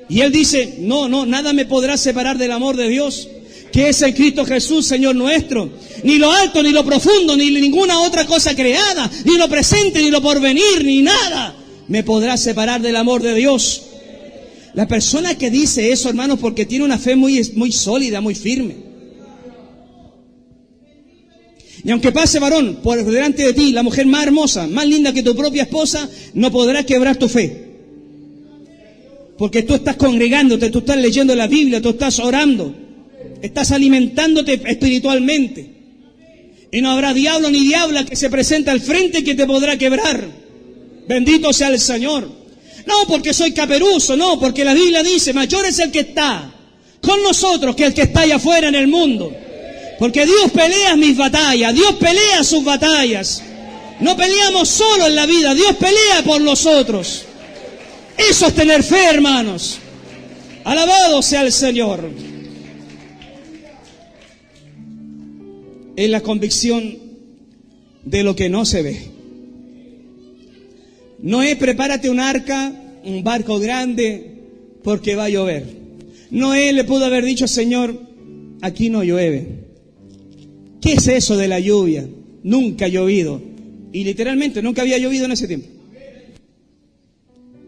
Y él dice, no, nada me podrá separar del amor de Dios, que es en Cristo Jesús, Señor nuestro. Ni lo alto, ni lo profundo, ni ninguna otra cosa creada, ni lo presente, ni lo porvenir, ni nada me podrá separar del amor de Dios. La persona que dice eso, hermanos, porque tiene una fe muy sólida, muy firme. Y aunque pase varón por delante de ti, la mujer más hermosa, más linda que tu propia esposa, no podrá quebrar tu fe. Porque tú estás congregándote, tú estás leyendo la Biblia, tú estás orando, estás alimentándote espiritualmente. Y no habrá diablo ni diabla que se presente al frente que te podrá quebrar. Bendito sea el Señor. No porque soy caperuso, no, porque la Biblia dice, mayor es el que está con nosotros que el que está allá afuera en el mundo. Porque Dios pelea mis batallas, Dios pelea sus batallas. No peleamos solo en la vida, Dios pelea por nosotros. Eso es tener fe, hermanos. Alabado sea el Señor. Es la convicción de lo que no se ve. Noé, prepárate un arca, un barco grande, porque va a llover. Noé le pudo haber dicho, Señor, aquí no llueve. ¿Qué es eso de la lluvia? Nunca ha llovido. Y literalmente nunca había llovido en ese tiempo.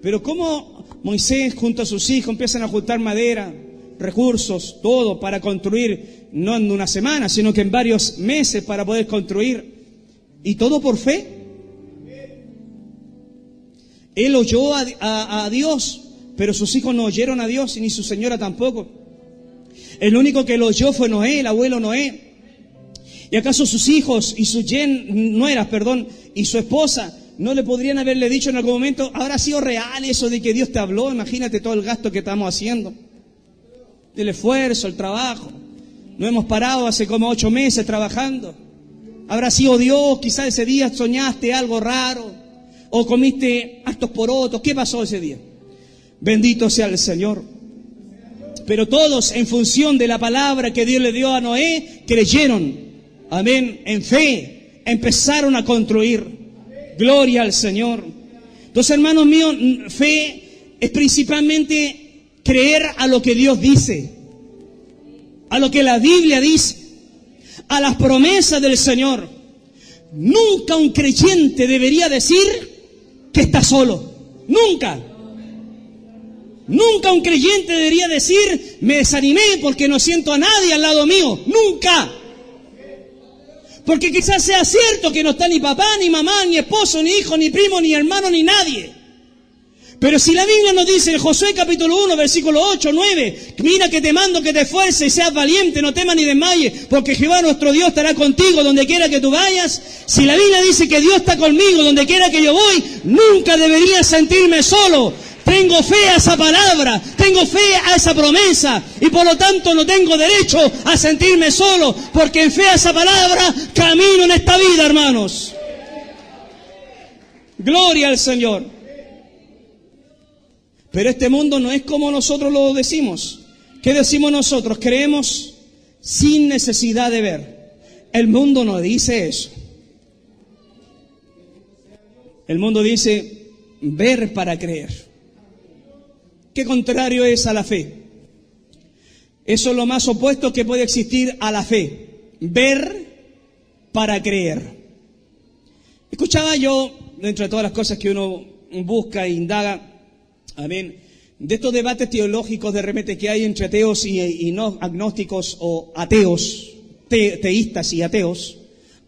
Pero cómo Moisés junto a sus hijos empiezan a juntar madera, recursos, todo para construir, no en una semana, sino que en varios meses para poder construir. Y todo por fe. Él oyó a Dios, pero sus hijos no oyeron a Dios, ni su señora tampoco. El único que lo oyó fue Noé, el abuelo Noé. ¿Y acaso sus hijos y sus nueras, y su esposa no le podrían haberle dicho en algún momento, habrá sido real eso de que Dios te habló? Imagínate todo el gasto que estamos haciendo, el esfuerzo, el trabajo. No hemos parado hace como 8 meses trabajando. ¿Habrá sido Dios? Quizás ese día soñaste algo raro. O comiste hartos porotos. ¿Qué pasó ese día? Bendito sea el Señor. Pero todos, en función de la palabra que Dios le dio a Noé, creyeron. Amén. En fe. Empezaron a construir. Gloria al Señor. Entonces, hermanos míos, fe es principalmente creer a lo que Dios dice. A lo que la Biblia dice. A las promesas del Señor. Nunca un creyente debería decir que está solo. Nunca. Nunca un creyente debería decir, me desanimé porque no siento a nadie al lado mío. Nunca. Porque quizás sea cierto que no está ni papá, ni mamá, ni esposo, ni hijo, ni primo, ni hermano, ni nadie. Pero si la Biblia nos dice en Josué capítulo 1, versículo 8, 9, mira que te mando que te esfuerces y seas valiente, no temas ni desmayes, porque Jehová nuestro Dios estará contigo donde quiera que tú vayas. Si la Biblia dice que Dios está conmigo donde quiera que yo voy, nunca debería sentirme solo. Tengo fe a esa palabra, tengo fe a esa promesa, y por lo tanto no tengo derecho a sentirme solo, porque en fe a esa palabra camino en esta vida, hermanos. Gloria al Señor. Pero este mundo no es como nosotros lo decimos. ¿Qué decimos nosotros? Creemos sin necesidad de ver. El mundo no dice eso. El mundo dice ver para creer. ¿Qué contrario es a la fe? Eso es lo más opuesto que puede existir a la fe. Ver para creer. Escuchaba yo, dentro de todas las cosas que uno busca e indaga, amén, de estos debates teológicos de repente que hay entre ateos y no agnósticos o ateos, teístas y ateos,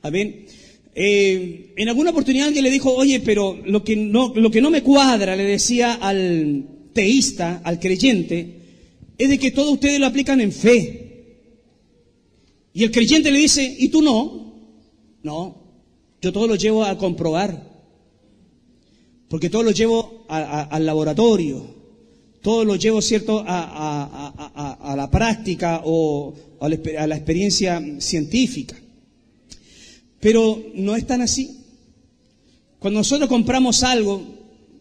amén. En alguna oportunidad alguien le dijo, oye, pero lo que no me cuadra, le decía al teísta, al creyente, es de que todos ustedes lo aplican en fe. Y el creyente le dice, ¿y tú no? No, yo todo lo llevo a comprobar. Porque todo lo llevo al laboratorio, todo lo llevo, ¿cierto?, a la práctica o a la experiencia científica. Pero no es tan así. Cuando nosotros compramos algo,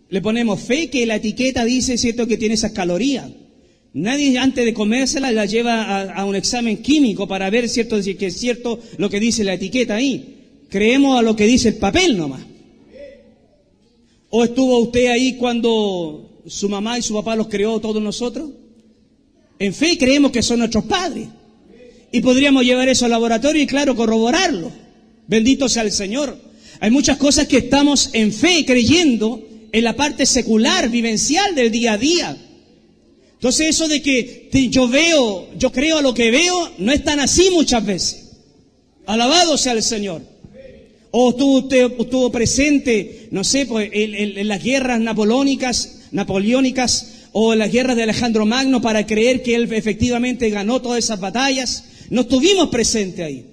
le ponemos fe que la etiqueta dice, ¿cierto?, que tiene esas calorías. Nadie antes de comérsela la lleva a un examen químico para ver, ¿cierto?, que es cierto lo que dice la etiqueta ahí. Creemos a lo que dice el papel nomás. ¿O estuvo usted ahí cuando su mamá y su papá los creó todos nosotros? En fe creemos que son nuestros padres. Y podríamos llevar eso al laboratorio y, claro, corroborarlo. Bendito sea el Señor. Hay muchas cosas que estamos en fe creyendo en la parte secular, vivencial del día a día. Entonces eso de que yo creo a lo que veo, no es tan así muchas veces. Alabado sea el Señor. O estuvo presente, no sé, pues, en las guerras napoleónicas, o en las guerras de Alejandro Magno para creer que él efectivamente ganó todas esas batallas. No estuvimos presentes ahí.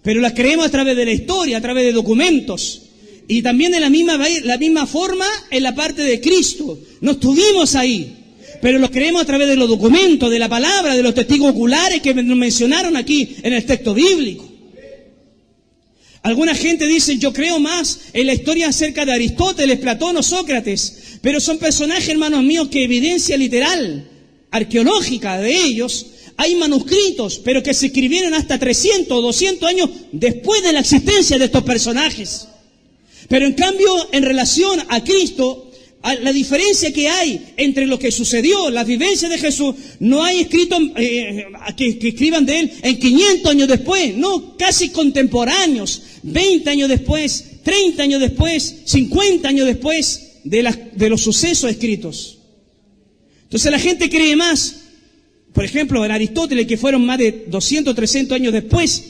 Pero las creemos a través de la historia, a través de documentos. Y también de la misma forma en la parte de Cristo. No estuvimos ahí. Pero lo creemos a través de los documentos, de la palabra, de los testigos oculares que nos mencionaron aquí en el texto bíblico. Alguna gente dice, yo creo más en la historia acerca de Aristóteles, Platón o Sócrates, pero son personajes, hermanos míos, que evidencia literal, arqueológica de ellos, hay manuscritos, pero que se escribieron hasta 300 o 200 años después de la existencia de estos personajes. Pero en cambio, en relación a Cristo, la diferencia que hay entre lo que sucedió, la vivencia de Jesús, no hay escrito que escriban de él en 500 años después, no, casi contemporáneos, 20 años después, 30 años después, 50 años después de los sucesos escritos. Entonces la gente cree más, por ejemplo, en Aristóteles, que fueron más de 200, 300 años después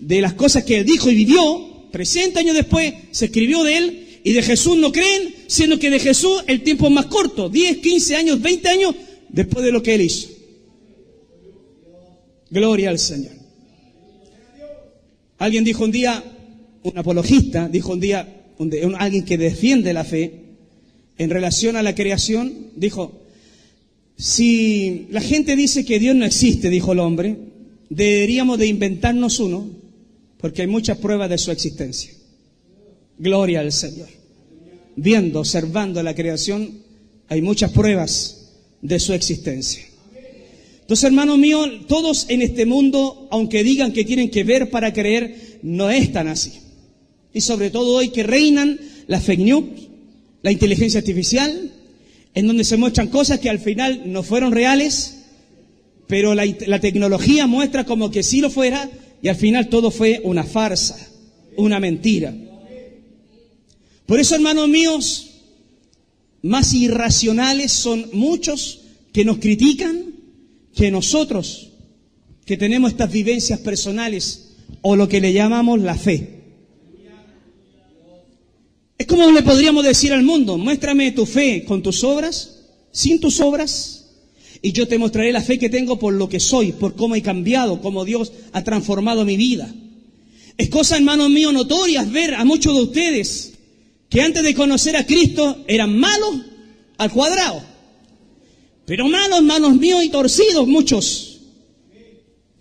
de las cosas que él dijo y vivió, 300 años después se escribió de él. Y de Jesús no creen, siendo que de Jesús el tiempo es más corto, 10, 15 años, 20 años después de lo que él hizo. Gloria al Señor. Alguien dijo un día, un apologista, dijo un día, alguien que defiende la fe, en relación a la creación, dijo, si la gente dice que Dios no existe, dijo el hombre, deberíamos de inventarnos uno, porque hay muchas pruebas de su existencia. Gloria al Señor. Viendo, observando la creación, hay muchas pruebas de su existencia. Entonces, hermanos míos, todos en este mundo, aunque digan que tienen que ver para creer, no es tan así. Y sobre todo hoy que reinan las fake news, la inteligencia artificial, en donde se muestran cosas que al final no fueron reales, pero la tecnología muestra como que sí lo fuera, y al final todo fue una farsa, una mentira. Por eso, hermanos míos, más irracionales son muchos que nos critican que nosotros, que tenemos estas vivencias personales, o lo que le llamamos la fe. Es como le podríamos decir al mundo, muéstrame tu fe con tus obras, sin tus obras, y yo te mostraré la fe que tengo por lo que soy, por cómo he cambiado, cómo Dios ha transformado mi vida. Es cosa, hermanos míos, notorias ver a muchos de ustedes que antes de conocer a Cristo eran malos al cuadrado. Pero malos, hermanos míos, y torcidos muchos.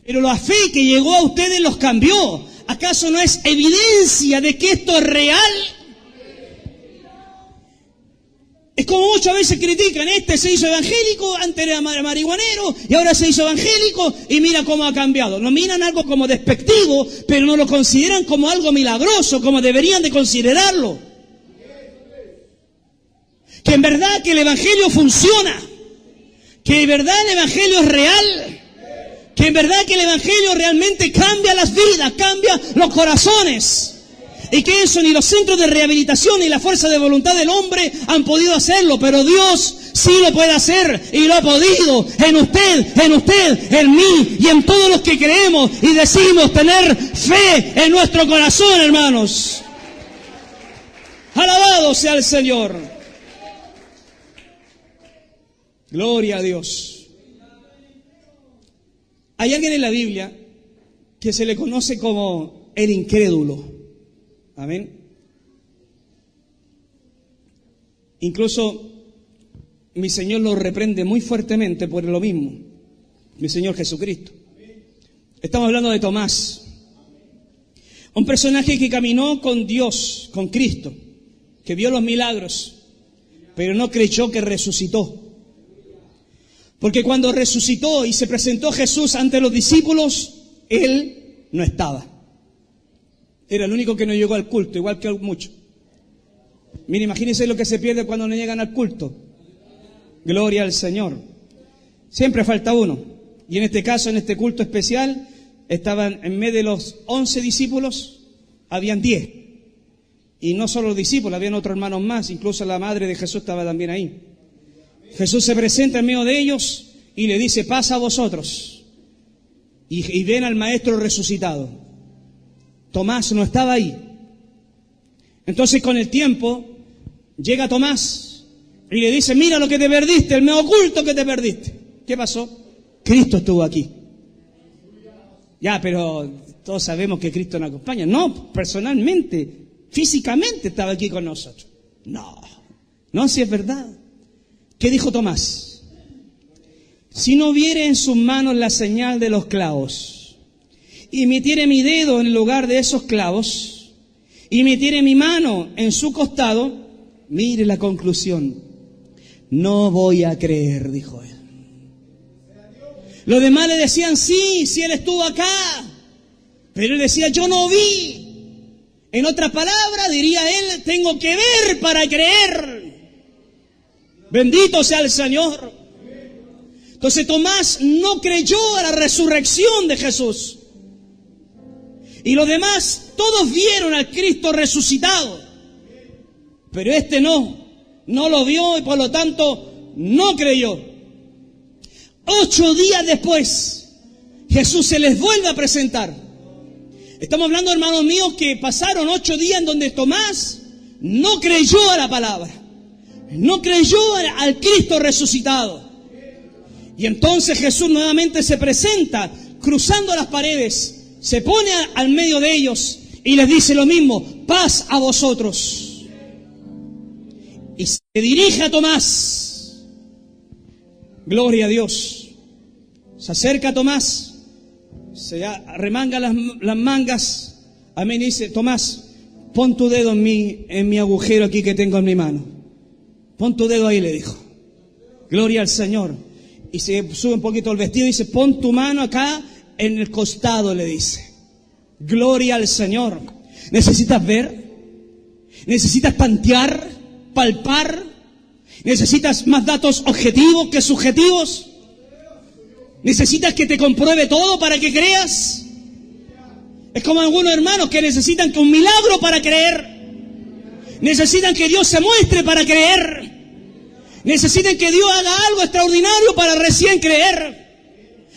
Pero la fe que llegó a ustedes los cambió. ¿Acaso no es evidencia de que esto es real? Es como muchas veces critican, este se hizo evangélico, antes era marihuanero, y ahora se hizo evangélico, y mira cómo ha cambiado. Lo miran algo como despectivo, pero no lo consideran como algo milagroso, como deberían de considerarlo. Que en verdad que el evangelio funciona, que en verdad el evangelio es real, que en verdad que el evangelio realmente cambia las vidas, cambia los corazones, y que eso ni los centros de rehabilitación ni la fuerza de voluntad del hombre han podido hacerlo, pero Dios sí lo puede hacer y lo ha podido en usted, en mí y en todos los que creemos y decimos tener fe en nuestro corazón, hermanos. Alabado sea el Señor. Gloria a Dios. Hay alguien en la Biblia que se le conoce como el incrédulo. Amén. Incluso mi Señor lo reprende muy fuertemente por lo mismo. Mi Señor Jesucristo. Estamos hablando de Tomás. Un personaje que caminó con Dios, con Cristo, que vio los milagros, pero no creyó que resucitó. Porque cuando resucitó y se presentó Jesús ante los discípulos, él no estaba. Era el único que no llegó al culto, igual que muchos. Mira, imagínense lo que se pierde cuando no llegan al culto. Gloria al Señor. Siempre falta uno. Y en este caso, en este culto especial, estaban en medio de los 11 discípulos, habían 10. Y no solo los discípulos, habían otros hermanos más, incluso la madre de Jesús estaba también ahí. Jesús se presenta en medio de ellos y le dice, paz a vosotros. Y ven al Maestro resucitado. Tomás no estaba ahí. Entonces con el tiempo llega Tomás y le dice, mira lo que te perdiste, el medio oculto que te perdiste. ¿Qué pasó? Cristo estuvo aquí. Ya, pero todos sabemos que Cristo nos acompaña. No, personalmente, físicamente estaba aquí con nosotros. No, si es verdad. ¿Qué dijo Tomás? Si no viere en sus manos la señal de los clavos, y metiere mi dedo en el lugar de esos clavos, y metiere mi mano en su costado, mire la conclusión. No voy a creer, dijo él. Los demás le decían, sí, él estuvo acá. Pero él decía, yo no vi. En otras palabras, diría él, tengo que ver para creer. Bendito sea el Señor. Entonces Tomás no creyó a la resurrección de Jesús. Y los demás, todos vieron al Cristo resucitado. Pero este no lo vio y por lo tanto no creyó. 8 días después, Jesús se les vuelve a presentar. Estamos hablando, hermanos míos, que pasaron 8 días en donde Tomás no creyó a la palabra. No creyó al Cristo resucitado. Y entonces Jesús nuevamente se presenta, cruzando las paredes, se pone al medio de ellos y les dice lo mismo, paz a vosotros. Y se dirige a Tomás. Gloria a Dios. Se acerca a Tomás, se remanga las mangas. Amén. Dice, Tomás, pon tu dedo en mi agujero aquí que tengo en mi mano. Pon tu dedo ahí, le dijo. Gloria al Señor. Y se sube un poquito el vestido y dice, pon tu mano acá en el costado, le dice. Gloria al Señor. ¿Necesitas ver? ¿Necesitas tantear? ¿Palpar? ¿Necesitas más datos objetivos que subjetivos? ¿Necesitas que te compruebe todo para que creas? Es como algunos hermanos que necesitan que un milagro para creer. Necesitan que Dios se muestre para creer. Necesitan que Dios haga algo extraordinario para recién creer.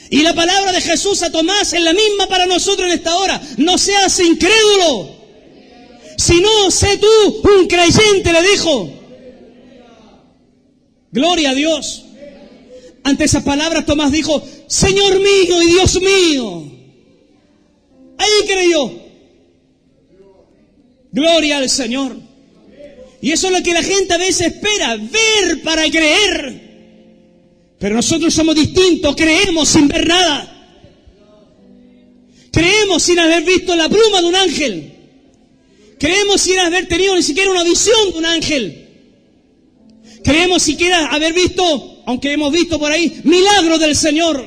Y la palabra de Jesús a Tomás es la misma para nosotros en esta hora. No seas incrédulo, sino sé tú un creyente, le dijo. Gloria a Dios. Ante esas palabras Tomás dijo, Señor mío y Dios mío. Ahí creyó. Gloria al Señor. Y eso es lo que la gente a veces espera, ver para creer. Pero nosotros somos distintos, creemos sin ver nada. Creemos sin haber visto la pluma de un ángel. Creemos sin haber tenido ni siquiera una visión de un ángel. Creemos siquiera haber visto, aunque hemos visto por ahí, milagros del Señor.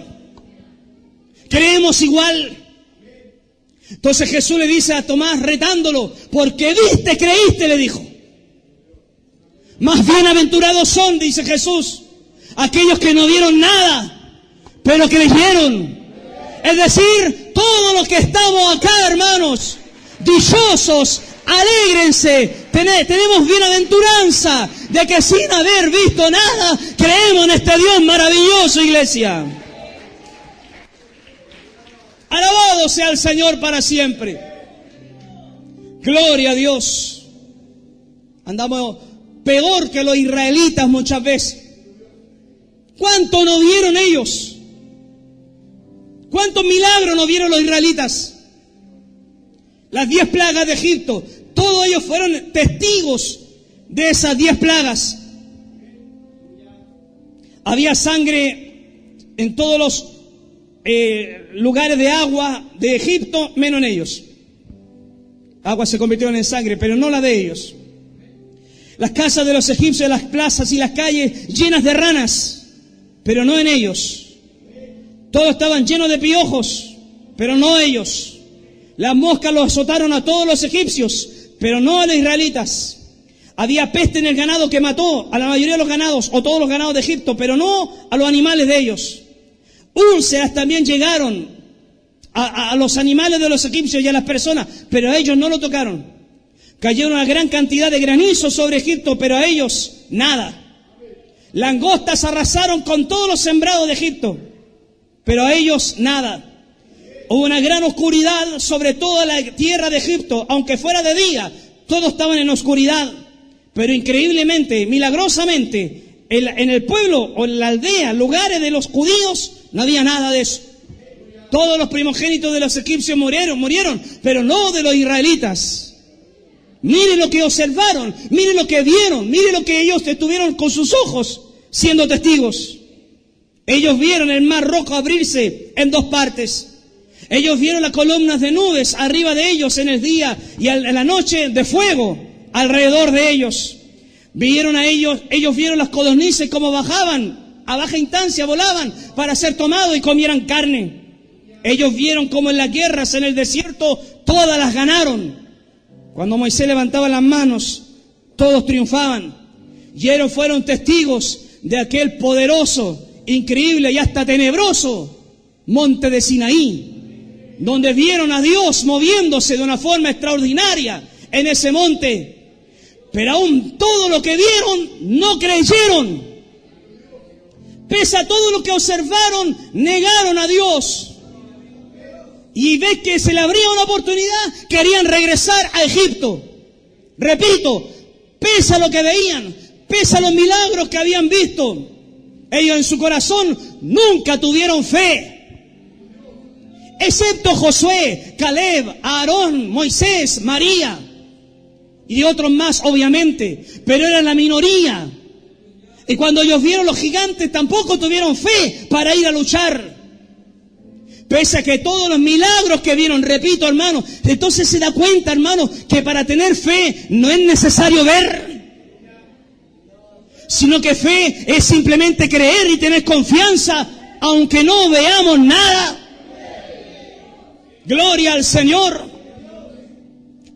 Creemos igual. Entonces Jesús le dice a Tomás, retándolo, porque viste, creíste, le dijo. Más bienaventurados son, dice Jesús, aquellos que no vieron nada, pero creyeron. Es decir, todos los que estamos acá, hermanos, dichosos, alégrense, tenemos bienaventuranza de que sin haber visto nada, creemos en este Dios maravilloso, iglesia. Alabado sea el Señor para siempre. Gloria a Dios. Andamos peor que los israelitas muchas veces. ¿Cuánto no vieron ellos? ¿Cuántos milagros no vieron los israelitas? Las 10 plagas de Egipto, todos ellos fueron testigos de esas 10 plagas. Había sangre en todos los lugares de agua de Egipto, menos en ellos. Agua se convirtieron en sangre, pero no la de ellos. Las casas de los egipcios, las plazas y las calles llenas de ranas, pero no en ellos. Todos estaban llenos de piojos, pero no ellos. Las moscas los azotaron a todos los egipcios, pero no a los israelitas. Había peste en el ganado que mató a la mayoría de los ganados, o todos los ganados de Egipto, pero no a los animales de ellos. Úlceras también llegaron a los animales de los egipcios y a las personas, pero a ellos no lo tocaron. Cayeron una gran cantidad de granizo sobre Egipto, pero a ellos nada. Langostas arrasaron con todos los sembrados de Egipto, pero a ellos nada. Hubo una gran oscuridad sobre toda la tierra de Egipto, aunque fuera de día, todos estaban en oscuridad. Pero increíblemente, milagrosamente, en el pueblo o en la aldea, lugares de los judíos, no había nada de eso. Todos los primogénitos de los egipcios murieron, pero no de los israelitas. Miren lo que observaron, miren lo que vieron, miren lo que ellos estuvieron con sus ojos siendo testigos. Ellos vieron el mar rojo abrirse en dos partes. Ellos vieron las columnas de nubes arriba de ellos en el día y en la noche de fuego alrededor de ellos. Ellos vieron las codornices como bajaban, a baja instancia volaban para ser tomados y comieran carne. Ellos vieron como en las guerras en el desierto todas las ganaron. Cuando Moisés levantaba las manos, todos triunfaban. Y ellos fueron testigos de aquel poderoso, increíble y hasta tenebroso monte de Sinaí, donde vieron a Dios moviéndose de una forma extraordinaria en ese monte. Pero aún todo lo que vieron, no creyeron. Pese a todo lo que observaron, negaron a Dios. Y ves que se le abría una oportunidad, querían regresar a Egipto. Repito, pese a lo que veían, pese a los milagros que habían visto, ellos en su corazón nunca tuvieron fe. Excepto Josué, Caleb, Aarón, Moisés, María y otros más, obviamente, pero eran la minoría. Y cuando ellos vieron los gigantes, tampoco tuvieron fe para ir a luchar. Pese a que todos los milagros que vieron, repito, hermano, entonces se da cuenta, hermano, que para tener fe no es necesario ver, sino que fe es simplemente creer y tener confianza, aunque no veamos nada. Gloria al Señor.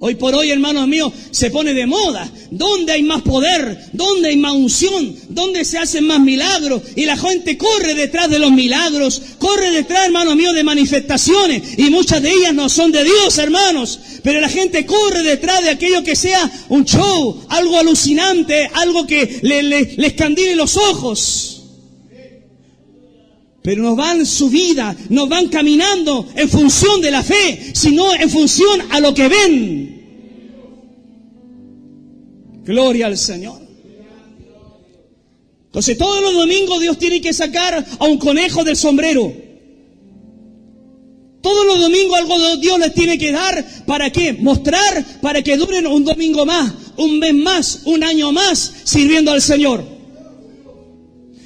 Hoy por hoy, hermanos míos, se pone de moda. ¿Dónde hay más poder? ¿Dónde hay más unción? ¿Dónde se hacen más milagros? Y la gente corre detrás de los milagros. Corre detrás, hermanos míos, de manifestaciones. Y muchas de ellas no son de Dios, hermanos. Pero la gente corre detrás de aquello que sea un show, algo alucinante, algo que les candile los ojos. Pero no van su vida, no van caminando en función de la fe, sino en función a lo que ven. Gloria al Señor. Entonces todos los domingos Dios tiene que sacar a un conejo del sombrero. Todos los domingos algo Dios les tiene que dar. ¿Para qué? Mostrar para que duren un domingo más, un mes más, un año más sirviendo al Señor.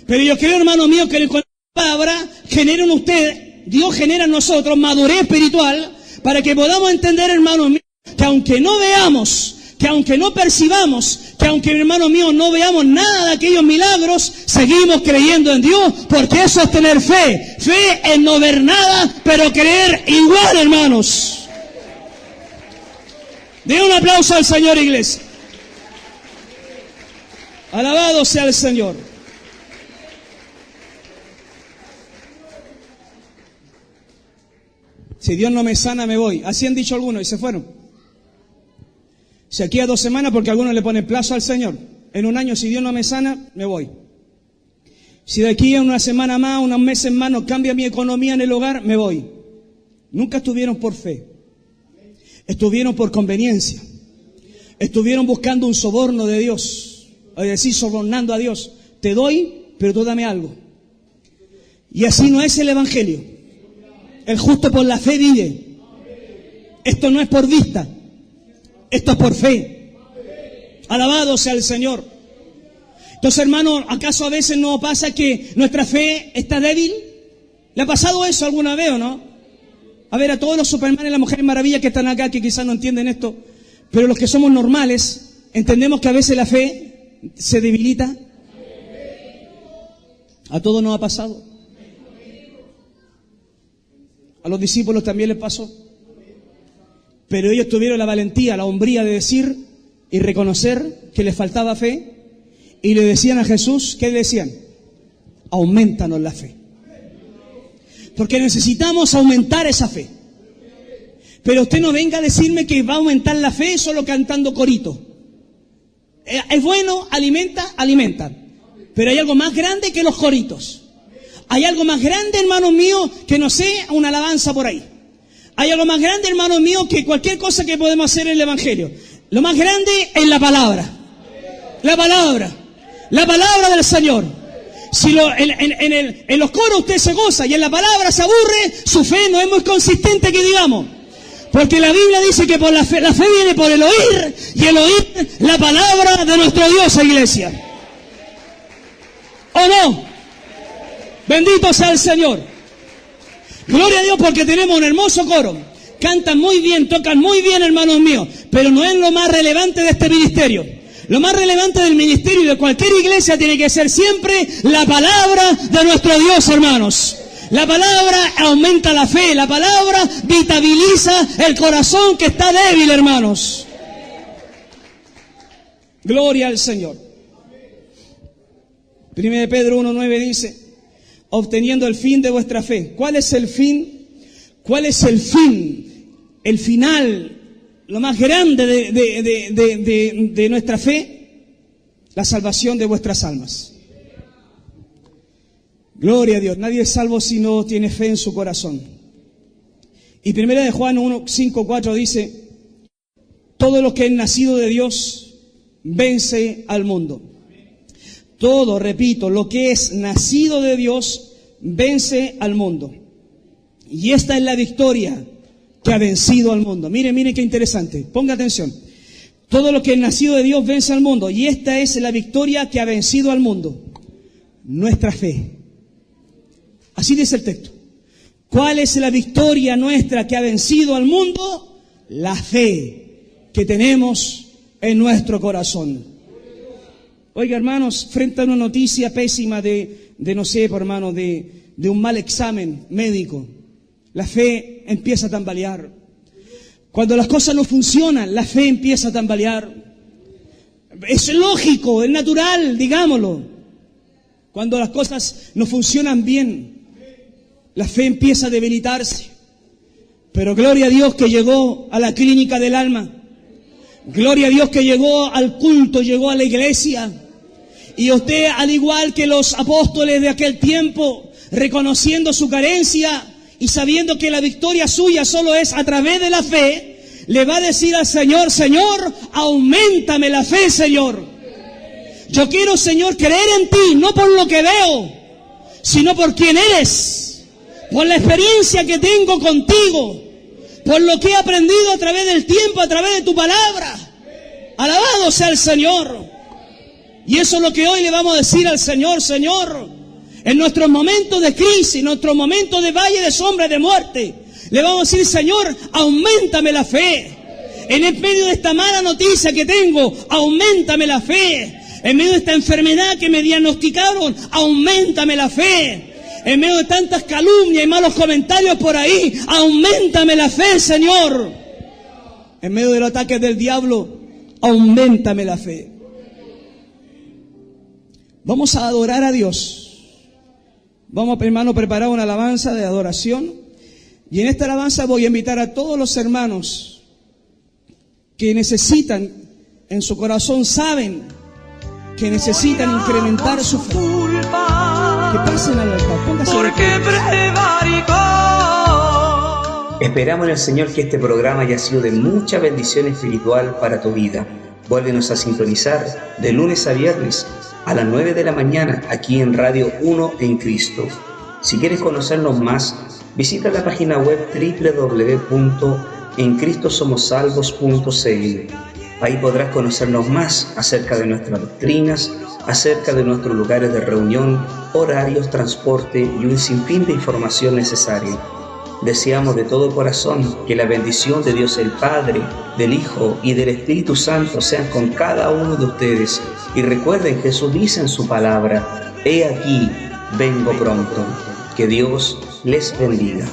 Pero yo creo, hermano mío, que la palabra genera en usted, Dios genera en nosotros madurez espiritual para que podamos entender, hermanos míos, que aunque no veamos, que aunque no percibamos, que aunque, hermanos míos, no veamos nada de aquellos milagros, seguimos creyendo en Dios, porque eso es tener fe. Fe es no ver nada, pero creer igual, hermanos. Den un aplauso al Señor, iglesia. Alabado sea el Señor. Si Dios no me sana, me voy. Así han dicho algunos y se fueron. Si aquí a 2 semanas, porque algunos le ponen plazo al Señor. En un año, si Dios no me sana, me voy. Si de aquí a una semana más, unos meses más, no cambia mi economía en el hogar, me voy. Nunca estuvieron por fe. Estuvieron por conveniencia. Estuvieron buscando un soborno de Dios. Es decir, sobornando a Dios. Te doy, pero tú dame algo. Y así no es el Evangelio. El justo por la fe vive. Esto no es por vista. Esto es por fe. Alabado sea el Señor. Entonces, hermano, ¿acaso a veces no pasa que nuestra fe está débil? ¿Le ha pasado eso alguna vez o no? A ver, a todos los Supermanes y las Mujeres Maravillas que están acá, que quizás no entienden esto, pero los que somos normales, entendemos que a veces la fe se debilita. A todos nos ha pasado. A los discípulos también les pasó. Pero ellos tuvieron la valentía, la hombría de decir y reconocer que les faltaba fe. Y le decían a Jesús, ¿qué le decían? Aumentanos la fe. Porque necesitamos aumentar esa fe. Pero usted no venga a decirme que va a aumentar la fe solo cantando corito. Es bueno, alimenta. Pero hay algo más grande que los coritos. Hay algo más grande, hermanos míos, que no sé, una alabanza por ahí. Hay algo más grande, hermanos míos, que cualquier cosa que podemos hacer en el Evangelio. Lo más grande es la palabra. La palabra. La palabra del Señor. Si en los coros usted se goza y en la palabra se aburre, su fe no es muy consistente, que digamos. Porque la Biblia dice que por la fe viene por el oír, y el oír la palabra de nuestro Dios, iglesia. ¿O no? Bendito sea el Señor. Gloria a Dios, porque tenemos un hermoso coro. Cantan muy bien, tocan muy bien, hermanos míos. Pero no es lo más relevante de este ministerio. Lo más relevante del ministerio y de cualquier iglesia tiene que ser siempre la palabra de nuestro Dios, hermanos. La palabra aumenta la fe. La palabra vitaliza el corazón que está débil, hermanos. Gloria al Señor. 1 Pedro 1:9 dice: obteniendo el fin de vuestra fe. ¿Cuál es el fin? ¿Cuál es el fin? El final, lo más grande de nuestra fe, la salvación de vuestras almas. Gloria a Dios. Nadie es salvo si no tiene fe en su corazón. Y 1 de Juan 1:5-4 dice: todo lo que es nacido de Dios vence al mundo. Todo, repito, lo que es nacido de Dios vence al mundo. Y esta es la victoria que ha vencido al mundo. Mire qué interesante. Ponga atención. Todo lo que es nacido de Dios vence al mundo. Y esta es la victoria que ha vencido al mundo. Nuestra fe. Así dice el texto. ¿Cuál es la victoria nuestra que ha vencido al mundo? La fe que tenemos en nuestro corazón. Oiga, hermanos, frente a una noticia pésima de un mal examen médico, la fe empieza a tambalear. Cuando las cosas no funcionan, la fe empieza a tambalear. Es lógico, es natural, digámoslo. Cuando las cosas no funcionan bien, la fe empieza a debilitarse. Pero gloria a Dios que llegó a la clínica del alma. Gloria a Dios que llegó al culto, llegó a la iglesia. Y usted, al igual que los apóstoles de aquel tiempo, reconociendo su carencia y sabiendo que la victoria suya solo es a través de la fe, le va a decir al Señor: Señor, auméntame la fe, Señor. Yo quiero, Señor, creer en ti, no por lo que veo, sino por quien eres, por la experiencia que tengo contigo, por lo que he aprendido a través del tiempo, a través de tu palabra. Alabado sea el Señor. Y eso es lo que hoy le vamos a decir al Señor: Señor, en nuestros momentos de crisis, en nuestros momentos de valle de sombra y de muerte, le vamos a decir: Señor, auméntame la fe. En el medio de esta mala noticia que tengo, auméntame la fe. En medio de esta enfermedad que me diagnosticaron, auméntame la fe. En medio de tantas calumnias y malos comentarios por ahí, auméntame la fe, Señor. En medio de los ataques del diablo, auméntame la fe. Vamos a adorar a Dios. Vamos, hermano, a preparar una alabanza de adoración. Y en esta alabanza voy a invitar a todos los hermanos que necesitan, en su corazón saben que necesitan incrementar su fe. Que pasen al altar. Póngase Porque prevaricó. Esperamos en el Señor que este programa haya sido de mucha bendición espiritual para tu vida. Vuélvenos a sintonizar de lunes a viernes a las 9 de la mañana aquí en Radio 1 en Cristo. Si quieres conocernos más, visita la página web www.encristosomosalvos.cl. Ahí podrás conocernos más acerca de nuestras doctrinas, acerca de nuestros lugares de reunión, horarios, transporte y un sinfín de información necesaria. Deseamos de todo corazón que la bendición de Dios el Padre, del Hijo y del Espíritu Santo sean con cada uno de ustedes. Y recuerden, Jesús dice en su palabra: he aquí, vengo pronto. Que Dios les bendiga.